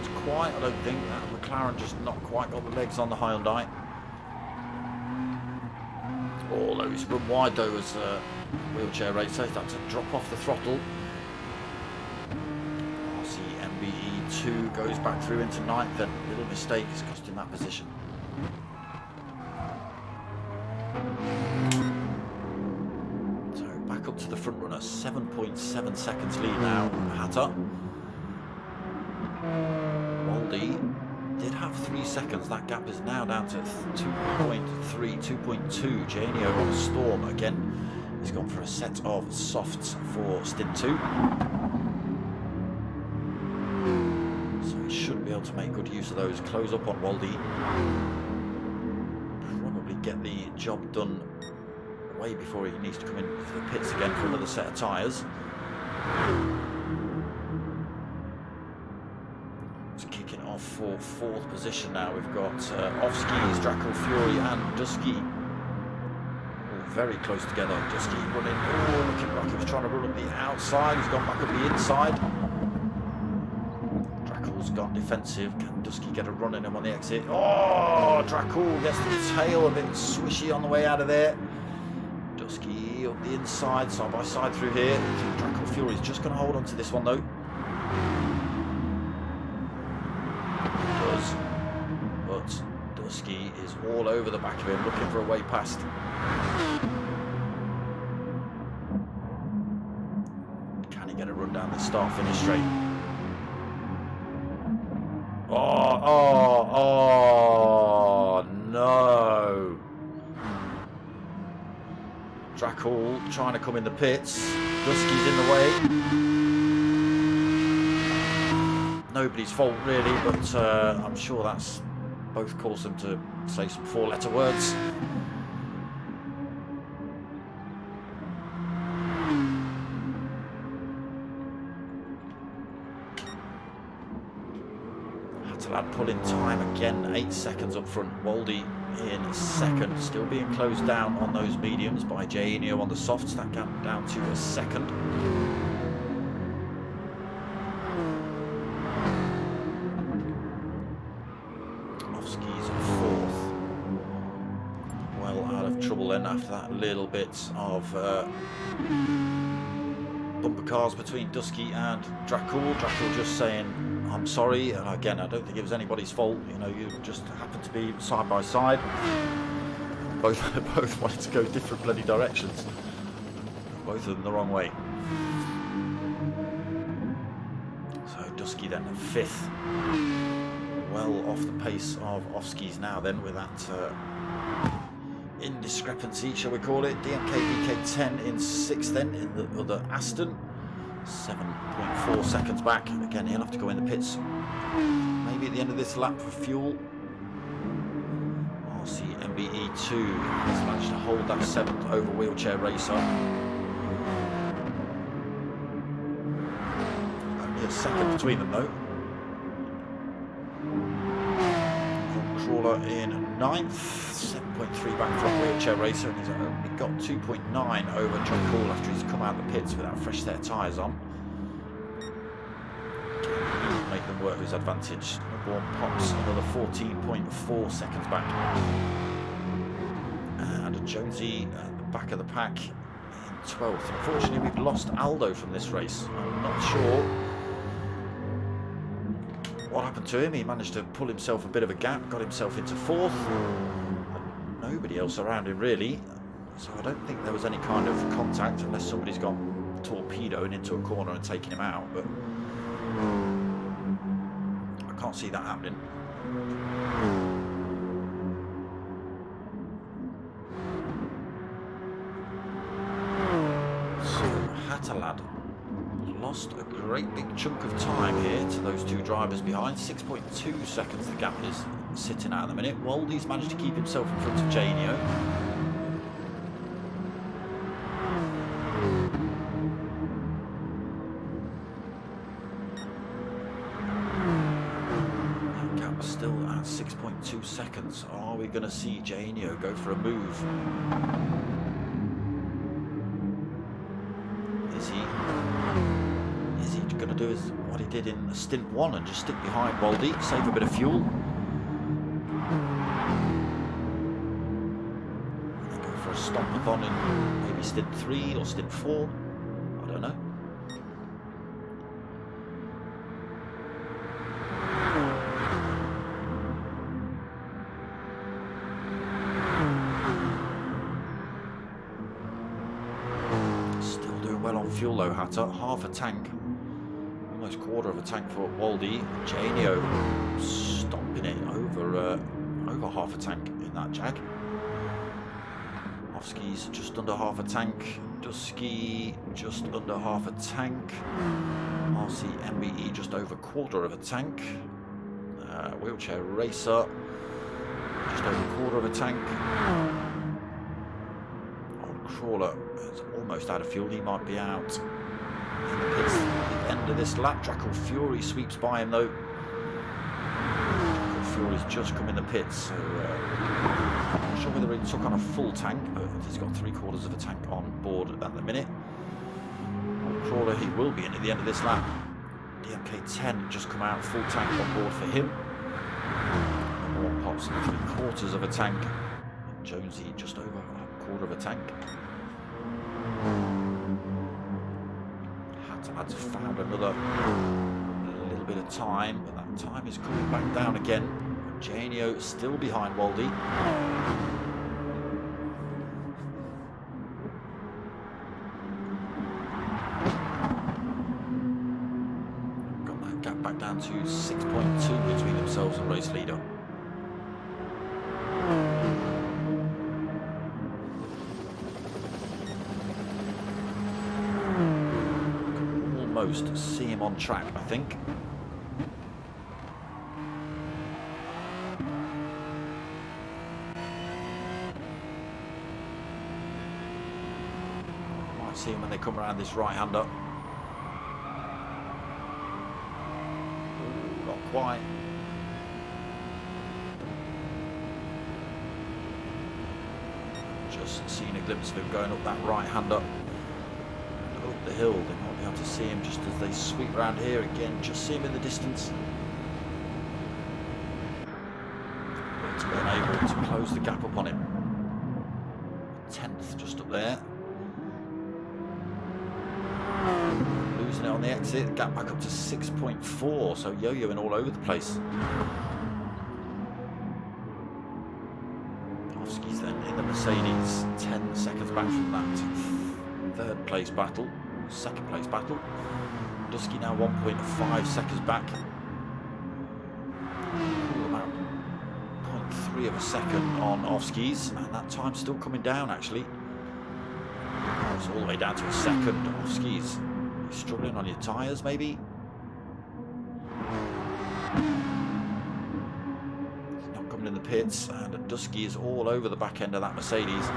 Not quite, I don't think. That McLaren just not quite got the legs on the Hyundai. Oh, he's run wide though as Wheelchair Racer. He's had to drop off the throttle. RC MBE2 goes back through into 9th then. Little mistake is costing that position. So back up to the front runner. 7.7 seconds lead now. Hatter. Waldy did have 3 seconds. That gap is now down to 2.3, 2.2. Janio on Storm again. He's gone for a set of softs for stint 2. So he should be able to make good use of those. Close up on Waldy. Probably get the job done way before he needs to come in for the pits again for another set of tyres. For 4th position now. We've got Ofski's, Draco Fury and Dusky. Oh, very close together. Dusky running, looking like he was trying to run up the outside. He's gone back up the inside. Draco's gone defensive. Can Dusky get a run in him on the exit? Oh, Draco gets the tail a bit swishy on the way out of there. Dusky up the inside, side by side through here. I think Draco Fury's just going to hold on to this one though. But Dusky is all over the back of him, looking for a way past. Can he get a run down the start-finish straight? Oh, no. Draco trying to come in the pits. Dusky's in the way. nobody's fault really, but I'm sure that's both caused them to say some 4-letter words. Hattelad pulling time again, 8 seconds up front. Waldy in second, still being closed down on those mediums by Janio on the softs. That gap down to a second. Ofsky's fourth. Well out of trouble then after that little bit of bumper cars between Dusky and Dracul. Dracul just saying, I'm sorry, and again, I don't think it was anybody's fault. You know, you just happened to be side by side. Both wanted to go different bloody directions. Both of them the wrong way. So Dusky then fifth. Well off the pace of Ofsky's now then with that indiscrepancy, shall we call it. DMK DK 10 in sixth then in the other Aston. 7.4 seconds back. Again, he'll have to go in the pits maybe at the end of this lap for fuel. RC MBE2 has managed to hold that 7th over Wheelchair Racer. Only a second between them though. Crawler in 9th, 7.3 back from Wheelchair Racer, and he's only got 2.9 over John Call after he's come out of the pits with that fresh set of tyres on. Make them work his advantage. Number 1 pops another 14.4 seconds back. And Jonesy at the back of the pack in 12th. Unfortunately, we've lost Aldo from this race. I'm not sure what happened to him. He managed to pull himself a bit of a gap, got himself into 4th. And nobody else around him really. So I don't think there was any kind of contact unless somebody's gone torpedoing into a corner and taken him out. But I can't see that happening. So Hattelad lost a great big chunk of time here to those two drivers behind. 6.2 seconds the gap is sitting at the minute. Waldy's managed to keep himself in front of Janio. That gap still at 6.2 seconds. Are we going to see Janio go for a move? Is he going to do what he did in stint 1 and just stick behind Waldy, save a bit of fuel? And then go for a stomp-a-thon in maybe stint 3 or stint 4? I don't know. Well on fuel though, Hatter. Half a tank, almost quarter of a tank for Waldy. Janio stomping it over half a tank in that Jag. Ofsky's just under half a tank. Dusky just under half a tank. RC MBE just over quarter of a tank. Wheelchair Racer just over quarter of a tank. Crawler is almost out of fuel. He might be out in the pits at the end of this lap. Dracul Fury sweeps by him though. Dracul Fury's just come in the pits, so I'm not sure whether he took on a full tank, but he's got 3/4 of a tank on board at the minute. Crawler, he will be in at the end of this lap. DMK 10 just come out, full tank on board for him. Number 1 pops 3/4 of a tank. And Jonesy just over a quarter of a tank. Hattelad's found another little bit of time, but that time is coming back down again. Janio still behind Waldy. Got that gap back down to 6.2 between themselves and race leader. See him on track, I think. see them when they come around this right-hander. Not quite. Just seeing a glimpse of him going up that right-hander. Up the hill, they might be able to see him just as they sweep around here again. Just see him in the distance. But unable to close the gap up on him. 10th just up there. Losing it on the exit, gap back up to 6.4, so yo-yoing all over the place. Ofsky's then in the Mercedes, 10 seconds back from that third place battle, second place battle. Dusky now 1.5 seconds back. About 0.3 of a second on Ofsky's, and that time's still coming down actually. It's all the way down to a second. Ofsky's struggling on your tyres maybe. He's not coming in the pits, and Dusky is all over the back end of that Mercedes.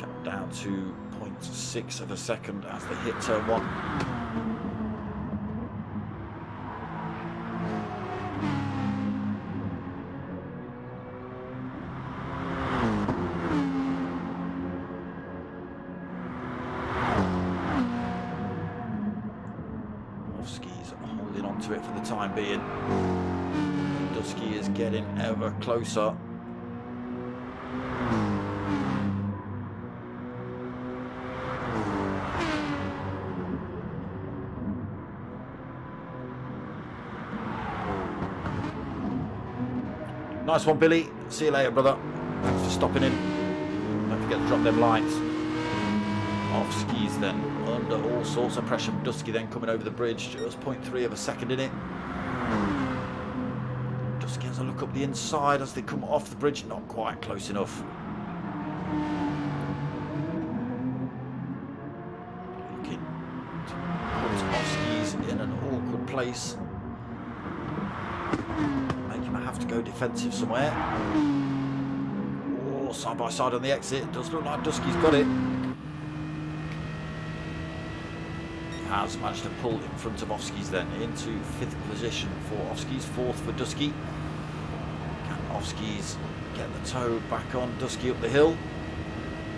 Got down to 0.6 of a second as they hit turn 1. To it for the time being. Dusky is getting ever closer. Nice one, Billy. See you later, brother. Thanks for stopping in. Don't forget to drop them lines. Ofsky's then under all sorts of pressure. Dusky then coming over the bridge, just 0.3 of a second in it. Dusky has a look up the inside as they come off the bridge, not quite close enough. Looking to put Ofsky's in an awkward place. Make him have to go defensive somewhere. Oh, side by side on the exit. Does look like Dusky's got it. Has managed to pull in front of Ofsky's then into 5th position for Ofsky's, 4th for Dusky. Can Ofsky's get the toe back on Dusky up the hill?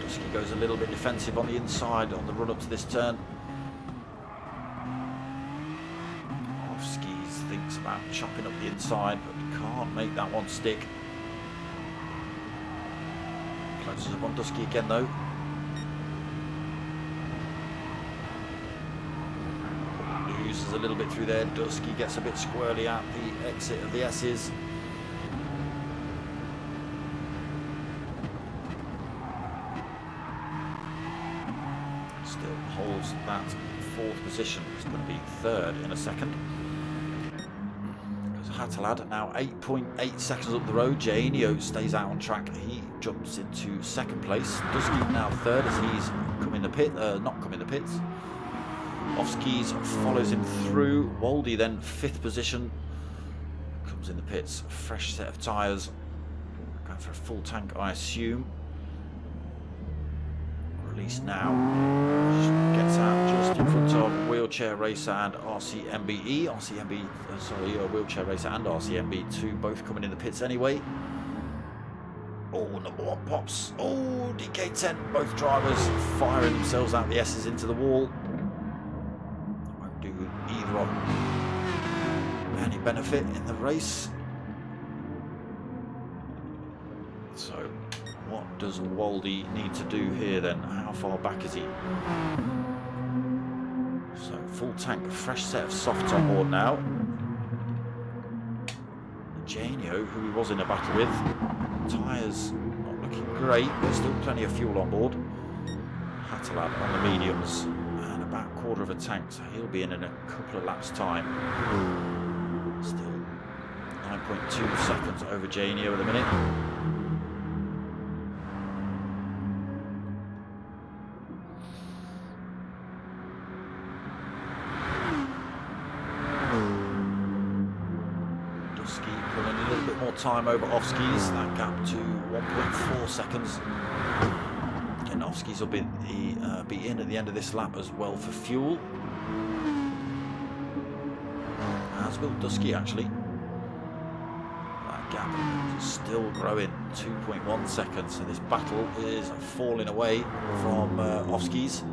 Dusky goes a little bit defensive on the inside on the run up to this turn. Ofsky's thinks about chopping up the inside but can't make that one stick. Closes up on Dusky again though. A little bit through there. Dusky gets a bit squirrely at the exit of the S's. Still holds that 4th position. It's going to be 3rd in a second. Because Hatalad now 8.8 seconds up the road. Janio stays out on track. He jumps into 2nd place. Dusky now 3rd as he's come in the pit, not come in the pits. Ofsky's follows him through. Waldy then 5th position. Comes in the pits. Fresh set of tyres. Going for a full tank, I assume. Release now. Gets out just in front of Wheelchair Racer and RCMBE. Wheelchair Racer and RCMB2 both coming in the pits anyway. Oh, number 1 pops. Oh, DK10. Both drivers firing themselves out the S's into the wall. Either of them any benefit in the race. So what does Waldy need to do here then? How far back is he? So full tank, fresh set of softs on board now. Janio, who he was in a battle with, tyres not looking great, but still plenty of fuel on board. Hatalad on the mediums. About a quarter of a tank, so he'll be in a couple of laps time. Still 9.2 seconds over Janio at the minute. Dusky pulling a little bit more time over Ofsky's, that gap to 1.4 seconds. Janowski's will be in at the end of this lap as well for fuel. As will Dusky, actually. That gap is still growing, 2.1 seconds, so this battle is falling away from Ofski's.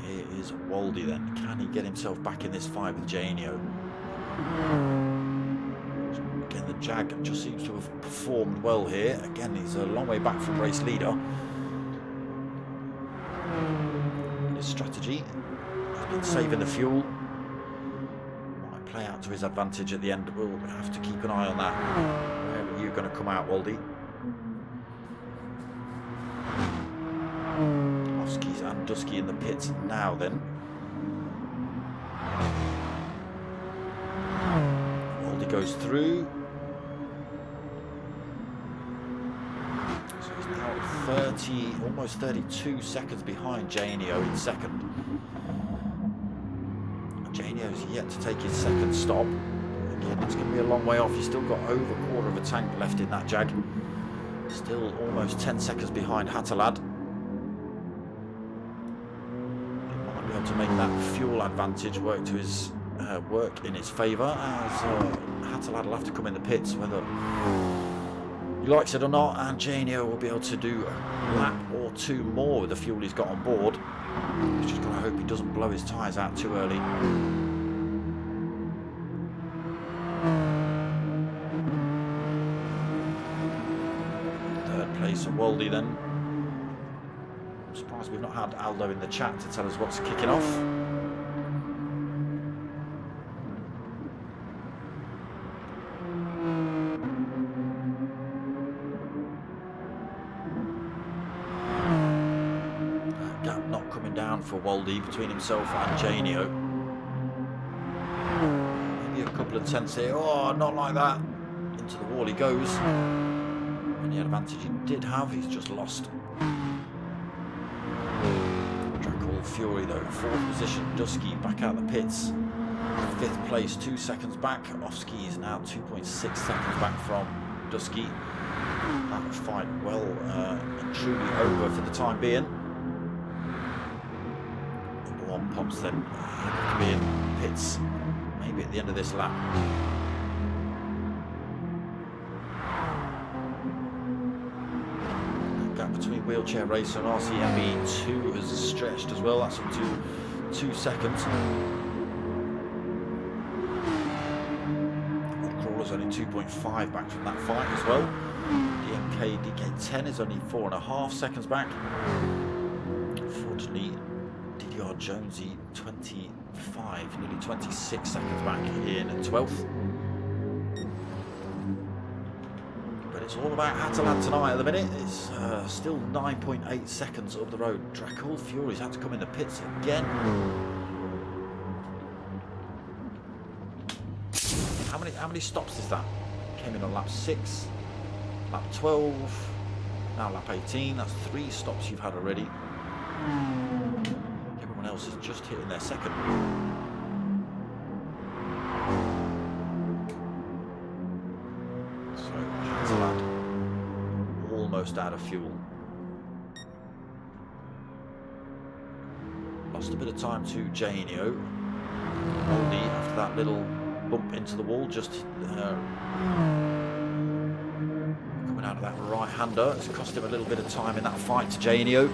Here is Waldy then. Can he get himself back in this fight with Janio? Again, the Jag just seems to have performed well here. Again, he's a long way back from race leader. His strategy has been saving the fuel. Might play out to his advantage at the end. We'll have to keep an eye on that. Where are you going to come out, Waldy? Ofski's and Dusky in the pits now then. Waldy goes through. So he's now 30, almost 32 seconds behind Janio in second. Janio's yet to take his second stop. Again, it's going to be a long way off. He's still got over a quarter of a tank left in that Jag. Still almost 10 seconds behind Hatalad. To make that fuel advantage work to his work in his favour, as Hatalad will have to come in the pits whether he likes it or not, and Janio will be able to do a lap or two more with the fuel he's got on board. He's just got to hope he doesn't blow his tyres out too early. Third place for Waldy then. I'm surprised we've not had Aldo in the chat to tell us what's kicking off. Gap not coming down for Waldy between himself and Janio. Maybe a couple of tenths here. Oh, not like that. Into the wall he goes. Any advantage he did have, he's just lost. Fury though, fourth position. Dusky back out the pits. Fifth place, 2 seconds back. Ofski is now 2.6 seconds back from Dusky. That fight well and truly over for the time being. Number one pops then. Have to be in pits maybe at the end of this lap. Between Wheelchair Racer and RCMB2 has stretched as well. That's up to 2 seconds. Crawler's only 2.5 back from that fight as well. DMK DK10 is only 4.5 seconds back. Unfortunately, DDR Jonesy 25, nearly 26 seconds back in 12th. It's all about Hatalad tonight at the minute. It's still 9.8 seconds up the road. Dracul Fury's had to come in the pits again. How many stops is that? Came in on lap 6, lap 12, now lap 18. That's 3 stops you've had already. Everyone else is just hitting their second. Almost out of fuel. Lost a bit of time to Janio. Waldy, after that little bump into the wall, just coming out of that right-hander. It's cost him a little bit of time in that fight to Janio.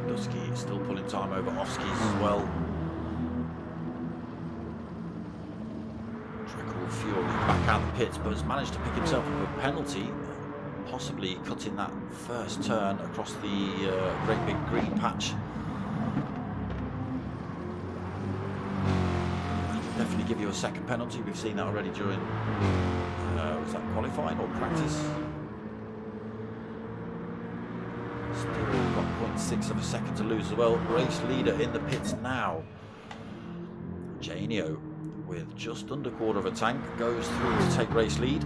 Dusky is still pulling time over Ofski's as well. Fury back out the pits, but has managed to pick himself up a penalty, possibly cutting that first turn across the great big green patch. Definitely give you a second penalty. We've seen that already during was that qualifying or practice? Still got 0.6 of a second to lose as well. Race leader in the pits now. Janio, with just under a quarter of a tank, goes through to take race lead.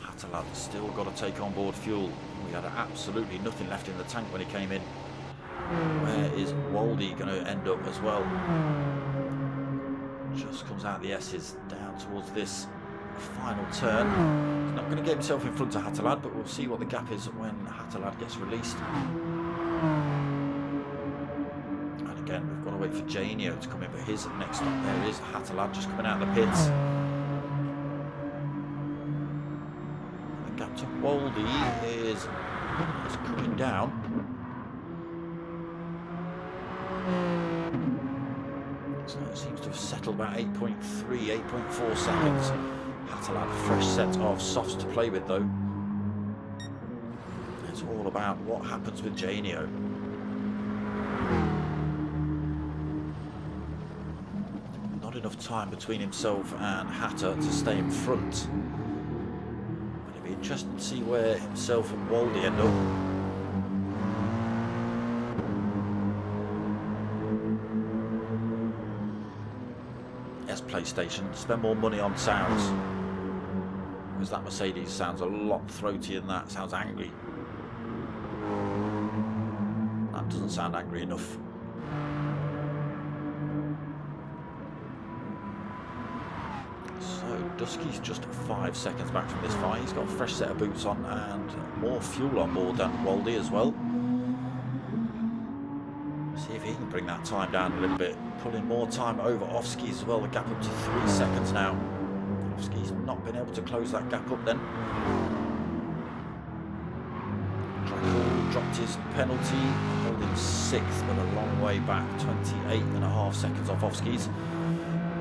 Hatalad's still got to take on board fuel. We had absolutely nothing left in the tank when he came in. Where is Waldy going to end up as well? Just comes out the S's down towards this final turn. He's not going to get himself in front of Hattelad, but we'll see what the gap is when Hattelad gets released. And again, we've got to wait for Janio to come in for his next stop. There is Hattelad just coming out of the pits. The gap to Waldy is coming down. So it seems to have settled about 8.3, 8.4 seconds. Hattelad, fresh set of softs to play with though. It's all about what happens with Janio. Not enough time between himself and Hatter to stay in front. But it'll be interesting to see where himself and Waldy end up. PlayStation, spend more money on sounds, because that Mercedes sounds a lot throatier than that. Sounds angry. That doesn't sound angry enough. So Dusky's just 5 seconds back from this fight. He's got a fresh set of boots on and more fuel on board than Waldy as well. See if he can bring that time down a little bit. Pulling more time over Ofsky as well. The gap up to 3 seconds now. Ofsky's not been able to close that gap up then. Dracul dropped his penalty, holding 6th, but a long way back. 28.5 seconds off Ofsky's.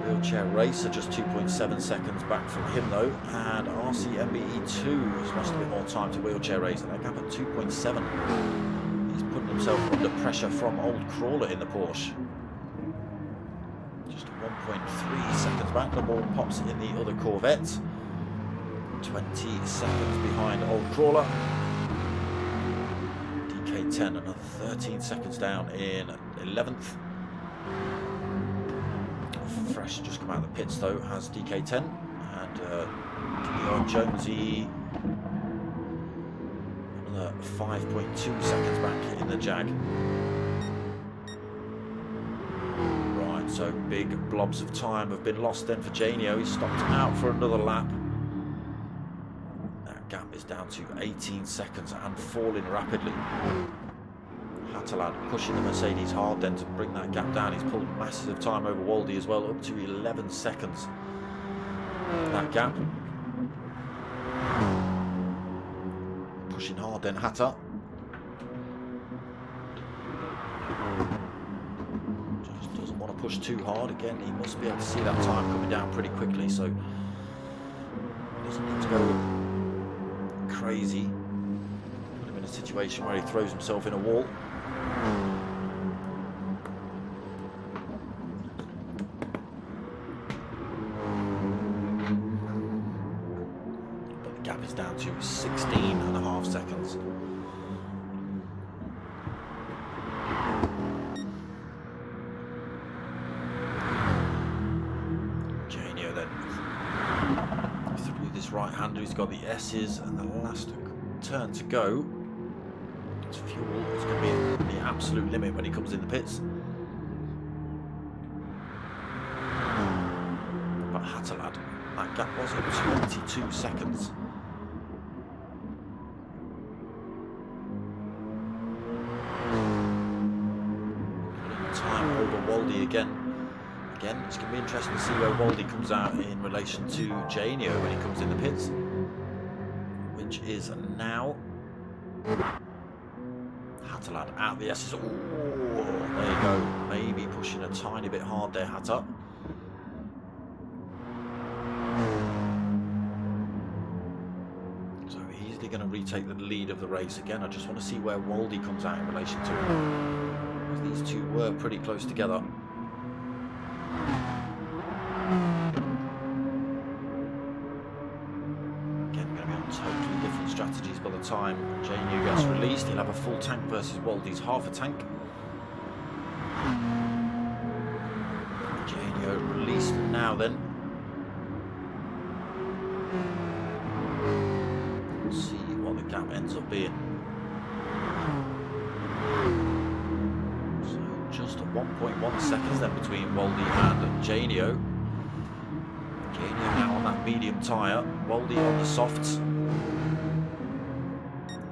Wheelchair Racer just 2.7 seconds back from him though. And RCMBE2 has lost a bit more time to Wheelchair Racer. That gap at 2.7. He's putting himself under pressure from Old Crawler in the Porsche. 1.3 seconds back. The ball pops in the other Corvette. 20 seconds behind Old Crawler. DK10 another 13 seconds down in 11th. Fresh just come out of the pits though has DK10 and Leon Jonesy another 5.2 seconds back in the Jag. So big blobs of time have been lost then for Janio. He's stopped out for another lap. That gap is down to 18 seconds and falling rapidly. Hattelad pushing the Mercedes hard then to bring that gap down. He's pulled masses of time over Waldy as well, up to 11 seconds. That gap. Pushing hard then Hatter. Push too hard again. He must be able to see that time coming down pretty quickly, so he doesn't need to go crazy. Put him in a situation where he throws himself in a wall. But the gap is down to 16.5 seconds. Right-hander, he's got the S's and the last turn to go. It's fuel. It's going to be the absolute limit when he comes in the pits. But Hattelad, that gap was at 22 seconds. Time over Waldy again. Again, it's going to be interesting to see where Waldy comes out in relation to Janio when he comes in the pits, which is now. Hattelad out the S's. Oh, there you go. Maybe pushing a tiny bit hard there, Hatter. So easily going to retake the lead of the race again. I just want to see where Waldy comes out in relation to him. These two were pretty close together. Totally different strategies by the time Janio gets released. He'll have a full tank versus Waldy's half a tank. Janio released now then. Let's see what the gap ends up being. 1.1 seconds then between Waldy and Janio. Janio now on that medium tyre, Waldy on the softs.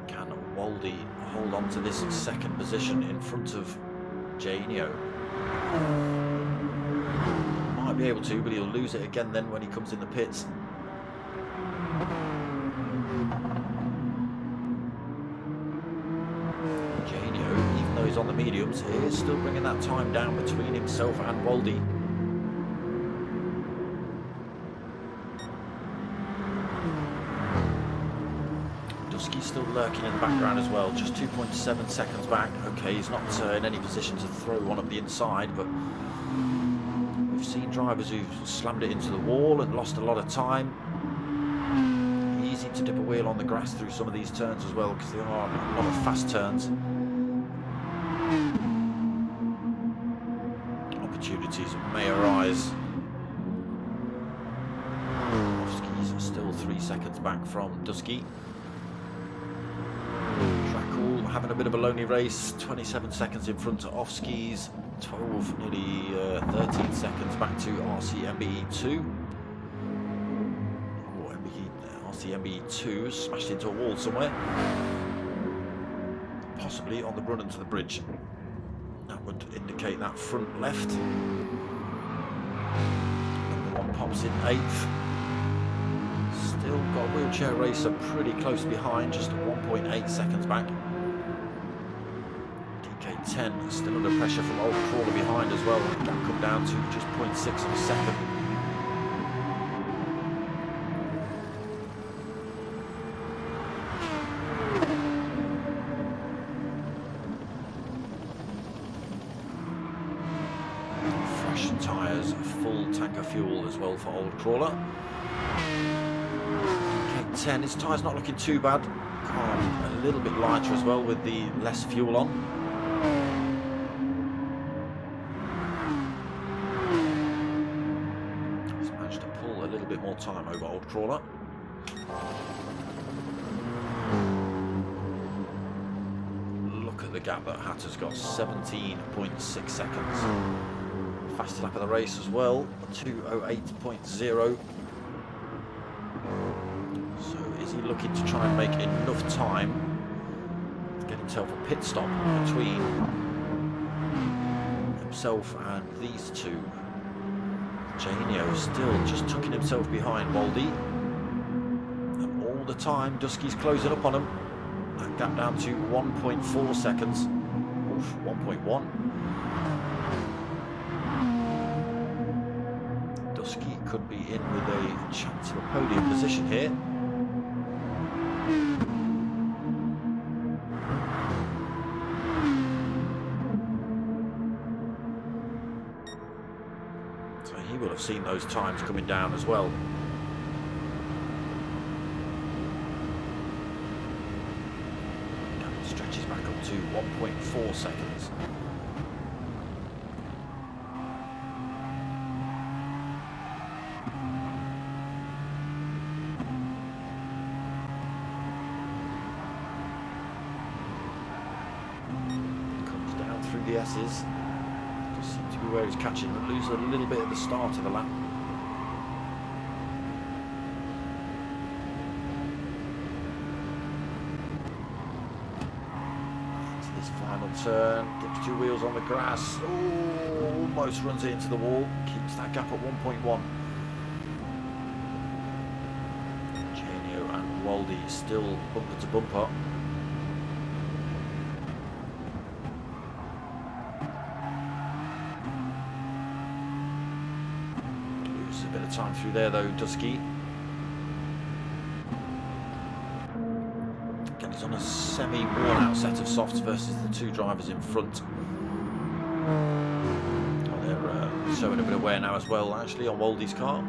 Can Waldy hold on to this second position in front of Janio? Might be able to, but he'll lose it again then when he comes in the pits. Janio, even though he's on the mediums, he is still bringing that time down between himself and Waldy. Dusky's still lurking in the background as well, just 2.7 seconds back. Okay, he's not in any position to throw one up the inside, but we've seen drivers who've slammed it into the wall and lost a lot of time. Easy to dip a wheel on the grass through some of these turns as well, because there are a lot of fast turns. Opportunities may arise. Ofsky's still 3 seconds back from Dusky. Trackall having a bit of a lonely race, 27 seconds in front of Ofsky's, 12, nearly 13 seconds back to RCMBE2. Oh, RCMBE2 smashed into a wall somewhere, possibly on the run into the bridge. That would indicate that front left. Number 1 pops in 8th. Still got a wheelchair racer pretty close behind, just 1.8 seconds back. DK 10 still under pressure from Old Crawler behind as well. The gap come down to just 0.6 of a second. Fresh tyres, full tank of fuel as well for Old Crawler. 10, his tyre's not looking too bad. A little bit lighter as well with the less fuel on. He's managed to pull a little bit more time over Old Crawler. Look at the gap that Hatter's got, 17.6 seconds. Fastest lap of the race as well, 2:08.0. Looking to try and make enough time to get himself a pit stop between himself and these two. Janio still just tucking himself behind Waldy, and all the time Dusky's closing up on him. That gap down to 1.4 seconds. Oof, 1.1. Dusky could be in with a chance of a podium position here. He will have seen those times coming down as well. And stretches back up to 1.4 seconds. Comes down through the S's. Seems to be where he's catching, but loses a little bit at the start of the lap. Into this final turn, dips 2 wheels on the grass. Oh, almost runs it into the wall. Keeps that gap at 1.1. Janio and Waldy still bumper to bumper. Time through there though, Dusky. Again, he's on a semi-worn out set of softs versus the 2 drivers in front. Oh, they're showing a bit of wear now as well, actually, on Waldy's car.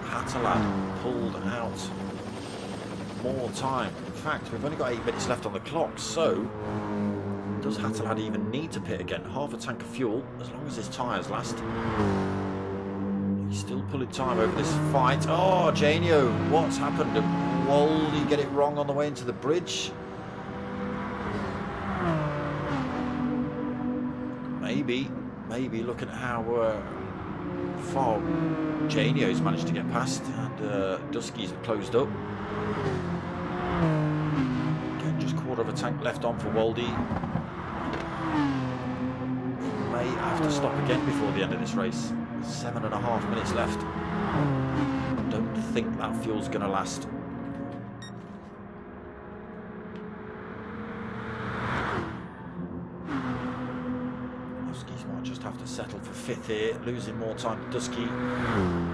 Hatterlad pulled out more time. In fact, we've only got 8 minutes left on the clock, so does Hatterlad even need to pit again? Half a tank of fuel, as long as his tyres last. He's still pulling time over this fight. Oh, Janio, what's happened? Did Waldy get it wrong on the way into the bridge? maybe looking at how far Janio's managed to get past, and Dusky's closed up. Again, just quarter of a tank left on for Waldy. May have to stop again before the end of this race. 7.5 minutes left. Don't think that fuel's going to last. Might just have to settle for 5th here, losing more time to Dusky.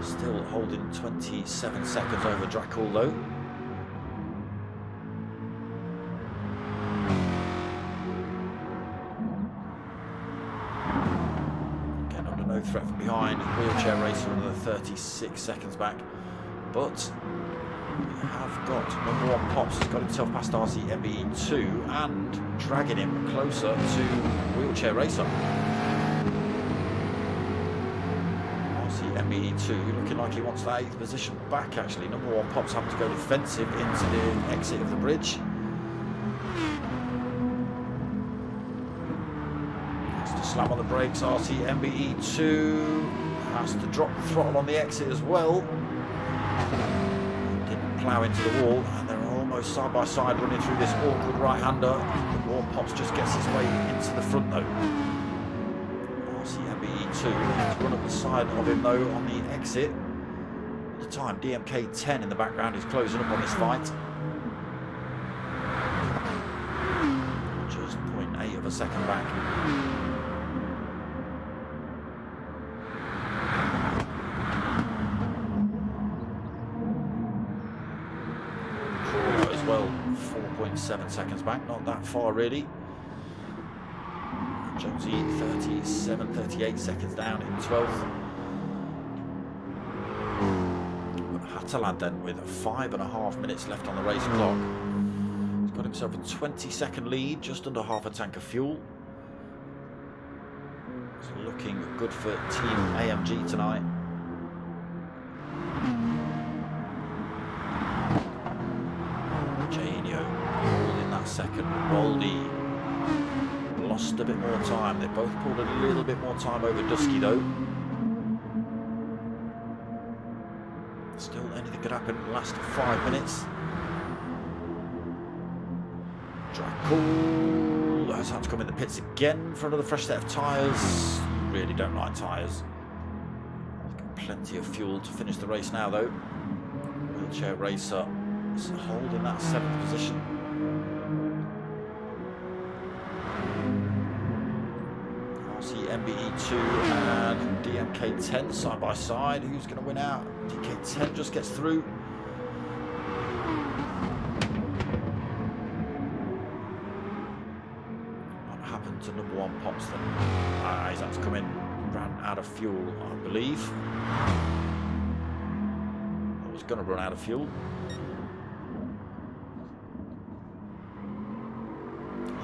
Still holding 27 seconds over Dracul though. Again, under no threat from behind. Wheelchair racer another 36 seconds back. But we have got number 1 Pops. He's got himself past RC MBE2 and dragging him closer to Wheelchair racer. MBE2 looking like he wants that 8th position back actually. Number 1 Pops having to go defensive into the exit of the bridge. Has to slam on the brakes. RC MBE2 has to drop the throttle on the exit as well. Didn't plough into the wall, and they're almost side by side running through this awkward right-hander. Number 1 Pops just gets his way into the front though. RCMBE2 to run up the side of him though on the exit. At the time, DMK 10 in the background is closing up on this fight. Just 0.8 of a second back. As well, 4.7 seconds back, not that far really. Jonesy 38 seconds down in 12th. But Hatalad then with 5.5 minutes left on the race clock. He's got himself a 20-second lead, just under half a tank of fuel. It's looking good for Team AMG tonight. Janio holding that second. Waldy lost a bit more time. They both pulled a little bit more time over Dusky though. Still anything could happen in the last 5 minutes. Dracul has had to come in the pits again for another fresh set of tyres. Really don't like tyres. Plenty of fuel to finish the race now though. Wheelchair racer is holding that 7th position. MBE2 and DMK 10 side by side. Who's going to win out? DMK 10 just gets through. What happened to number 1 Pops then? He's had to come in, ran out of fuel, I believe. I was going to run out of fuel.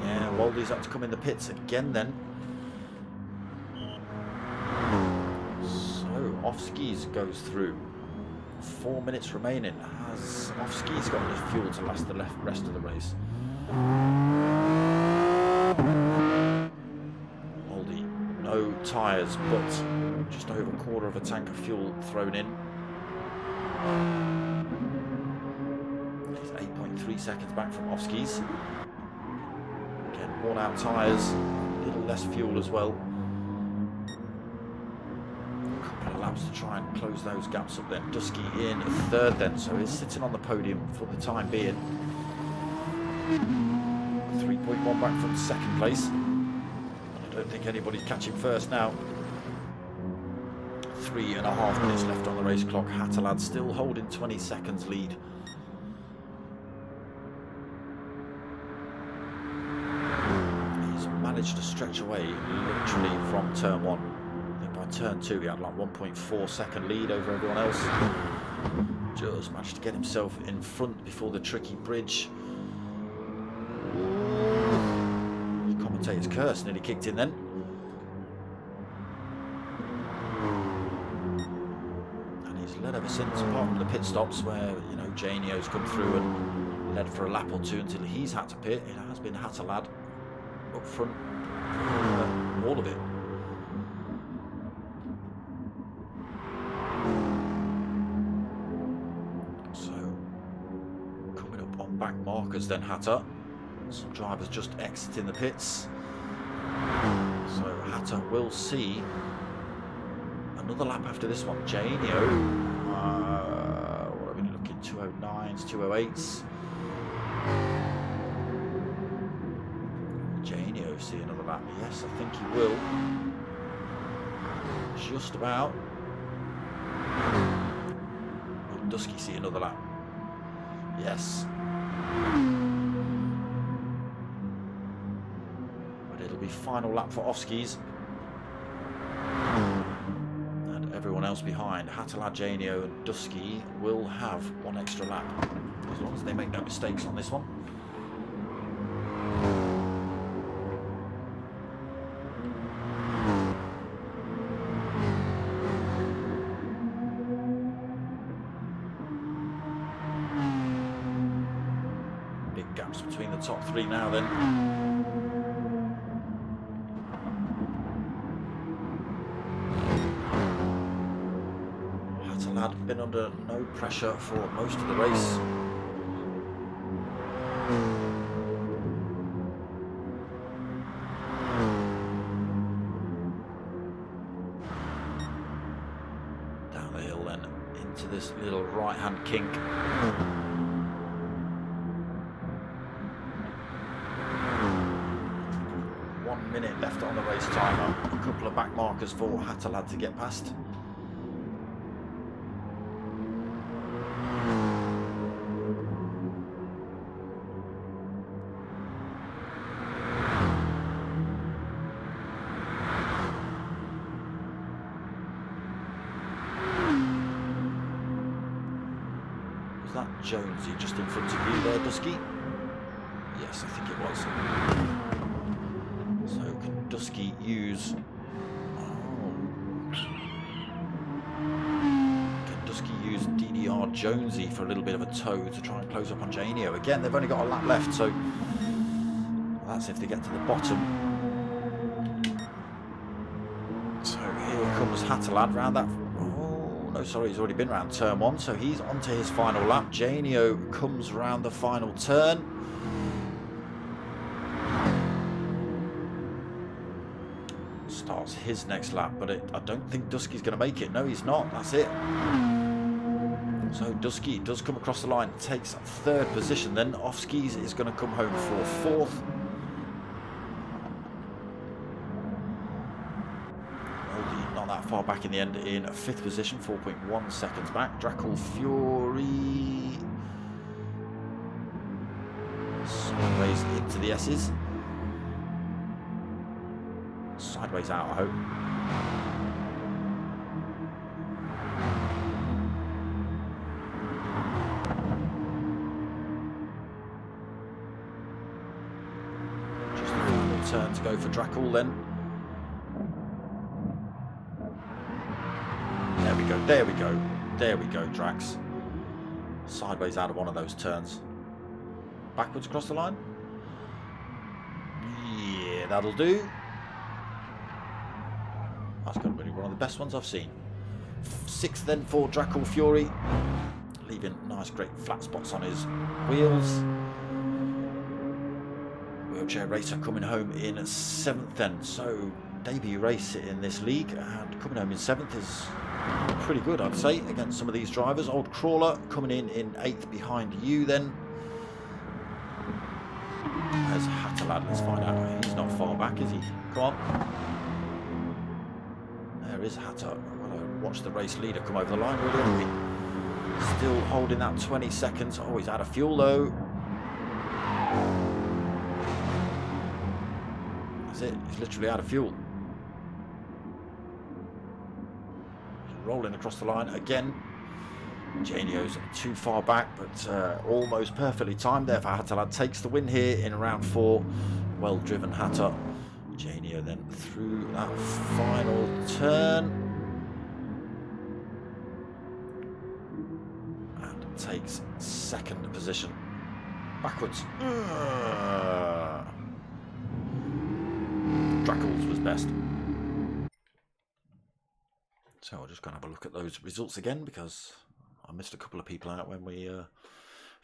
Yeah, Waldy's had to come in the pits again then. Off-skis goes through. 4 minutes remaining. Has off-skis got enough fuel to last the rest of the race? Waldy, no tyres, but just over a quarter of a tank of fuel thrown in. He's 8.3 seconds back from off-skis. Again, worn out tyres, a little less fuel as well. To try and close those gaps up then. Dusky in 3rd then, so he's sitting on the podium for the time being. 3.1 back from 2nd place. I don't think anybody's catching 1st now. 3.5 minutes left on the race clock. Hatalad still holding 20 seconds lead. He's managed to stretch away literally from turn 1. By turn 2 he had like 1.4 second lead over everyone else. Just managed to get himself in front before the tricky bridge. The commentator's curse nearly kicked in then. And he's led ever since, apart from the pit stops where, you know, Janio's come through and led for a lap or 2 until he's had to pit. It has been Hatalad up front all of it. back markers then, Hatter. Some drivers just exiting the pits. So Hatter will see another lap after this one. Janio, what are we looking? 209s, 208s. Janio see another lap? Yes, I think he will. Just about. Will Dusky see another lap? Yes. But it'll be final lap for Oskies. And everyone else behind, Hatalad, Janio and Dusky will have one extra lap. As long as they make no mistakes on this one. Gaps between the top three now then. Hatalad been under no pressure for most of the race. Down the hill then into this little right hand kink. 1 minute left on the race timer. A couple of back markers for Hatalad to get past. Was that Jonesy just in front of you there, Dusky? Yes, I think it was. So can Dusky use... Can Dusky use DDR Jonesy for a little bit of a tow to try and close up on Janio? Again, they've only got a lap left, so that's if they get to the bottom. So here comes Hatalad round that... Oh, no, sorry, he's already been round turn one, so he's onto his final lap. Janio comes round the final turn. Starts his next lap, but I don't think Dusky's going to make it. No, he's not. That's it. So Dusky does come across the line, takes third position. Then Oskies is going to come home for fourth. Not that far back in the end, in fifth position, 4.1 seconds back. Drackle Fury sideways into the S's. Sideways out, I hope. Just a final turn to go for Drackle then. There we go, there we go. There we go, Drax. Sideways out of one of those turns. Backwards across the line. Yeah, that'll do. That's going to be one of the best ones I've seen. Sixth then for Drackle Fury, leaving nice great flat spots on his wheels. Wheelchair Racer coming home in seventh then. So debut race in this league, and coming home in seventh is pretty good, I'd say, against some of these drivers. Old Crawler coming in eighth behind you then. There's Hatalad, let's find out. He's not far back, is he? Come on. There is Hatter. We're going to watch the race leader come over the line, really, aren't we? Still holding that 20 seconds. Oh, he's out of fuel, though. That's it. He's literally out of fuel. He's rolling across the line again. Janio's too far back, but almost perfectly timed there for Hatalad. Takes the win here in round 4. Well driven, Hatter. Janio then through that final turn and takes second position. Backwards. Drackles was best. So we're just going to have a look at those results again, because I missed a couple of people out when we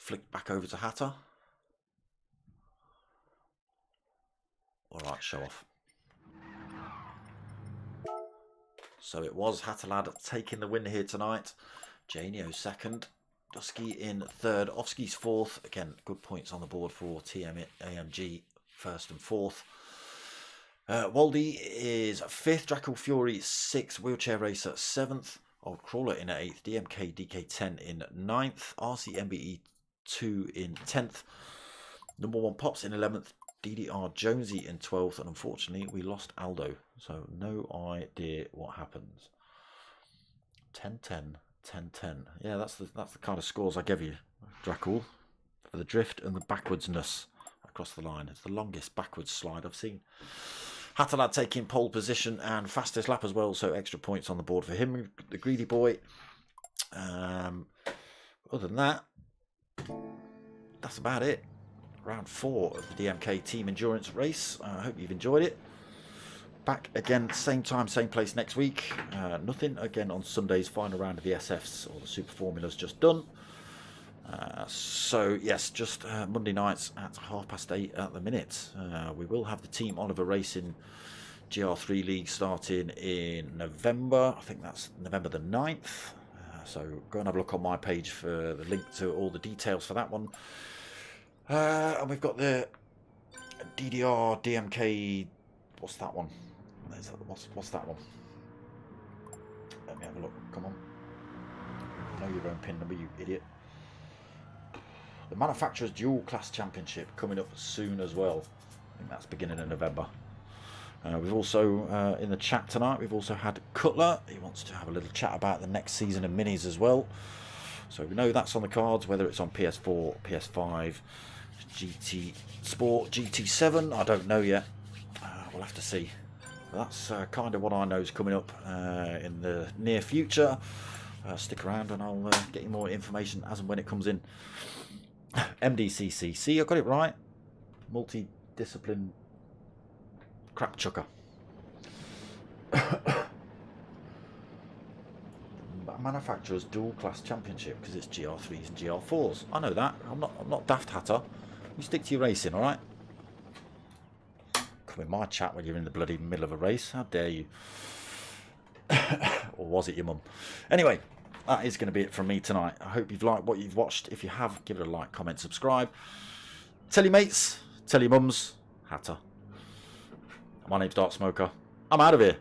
Flicked back over to Hatter. Alright, show off. So it was Hatterlad taking the win here tonight. Janio second. Dusky in third. Ofsky's fourth. Again, good points on the board for AMG first and fourth. Waldy is fifth. Draco Fury sixth. Wheelchair Racer seventh. Old Crawler in 8th. DMK DK10 in 9th. RC MBE 2 in 10th. Number 1 Pops in 11th. DDR Jonesy in 12th. And unfortunately, we lost Aldo. So no idea what happens. 10-10. 10-10. Yeah, that's the kind of scores I give you, Dracul, for the drift and the backwardsness across the line. It's the longest backwards slide I've seen. Hatterlad taking pole position and fastest lap as well, so extra points on the board for him, the greedy boy. Other than that, that's about it. Round 4 of the DMK Team Endurance race. I hope you've enjoyed it. Back again, same time, same place next week. Nothing again on Sunday's final round of the SFs or the Super Formulas just done. So yes, just Monday nights at 8:30 at the minute. We will have the Team Oliver Racing GR3 League starting in November. I think that's November the 9th. So go and have a look on my page for the link to all the details for that one. And we've got the DDR DMK. What's that one? What's that one? Let me have a look. Come on. Know your own pin number, you idiot. The Manufacturers Dual Class Championship coming up soon as well. I think that's beginning of November. We've also, in the chat tonight, we've also had Cutler. He wants to have a little chat about the next season of minis as well. So we know that's on the cards, whether it's on PS4, PS5, GT Sport, GT7. I don't know yet. We'll have to see. That's kind of what I know is coming up in the near future. Stick around and I'll get you more information as and when it comes in. MDCC. See, I got it right. Multi-discipline crap chucker. Manufacturers Dual Class Championship because it's GR3s and GR4s. I know that. I'm not daft Hatter. You stick to your racing, all right? Come in my chat when you're in the bloody middle of a race. How dare you? Or was it your mum? Anyway, that is going to be it from me tonight. I hope you've liked what you've watched. If you have, give it a like, comment, subscribe. Tell your mates, tell your mums. Hatter. My name's Dark Smoker. I'm out of here.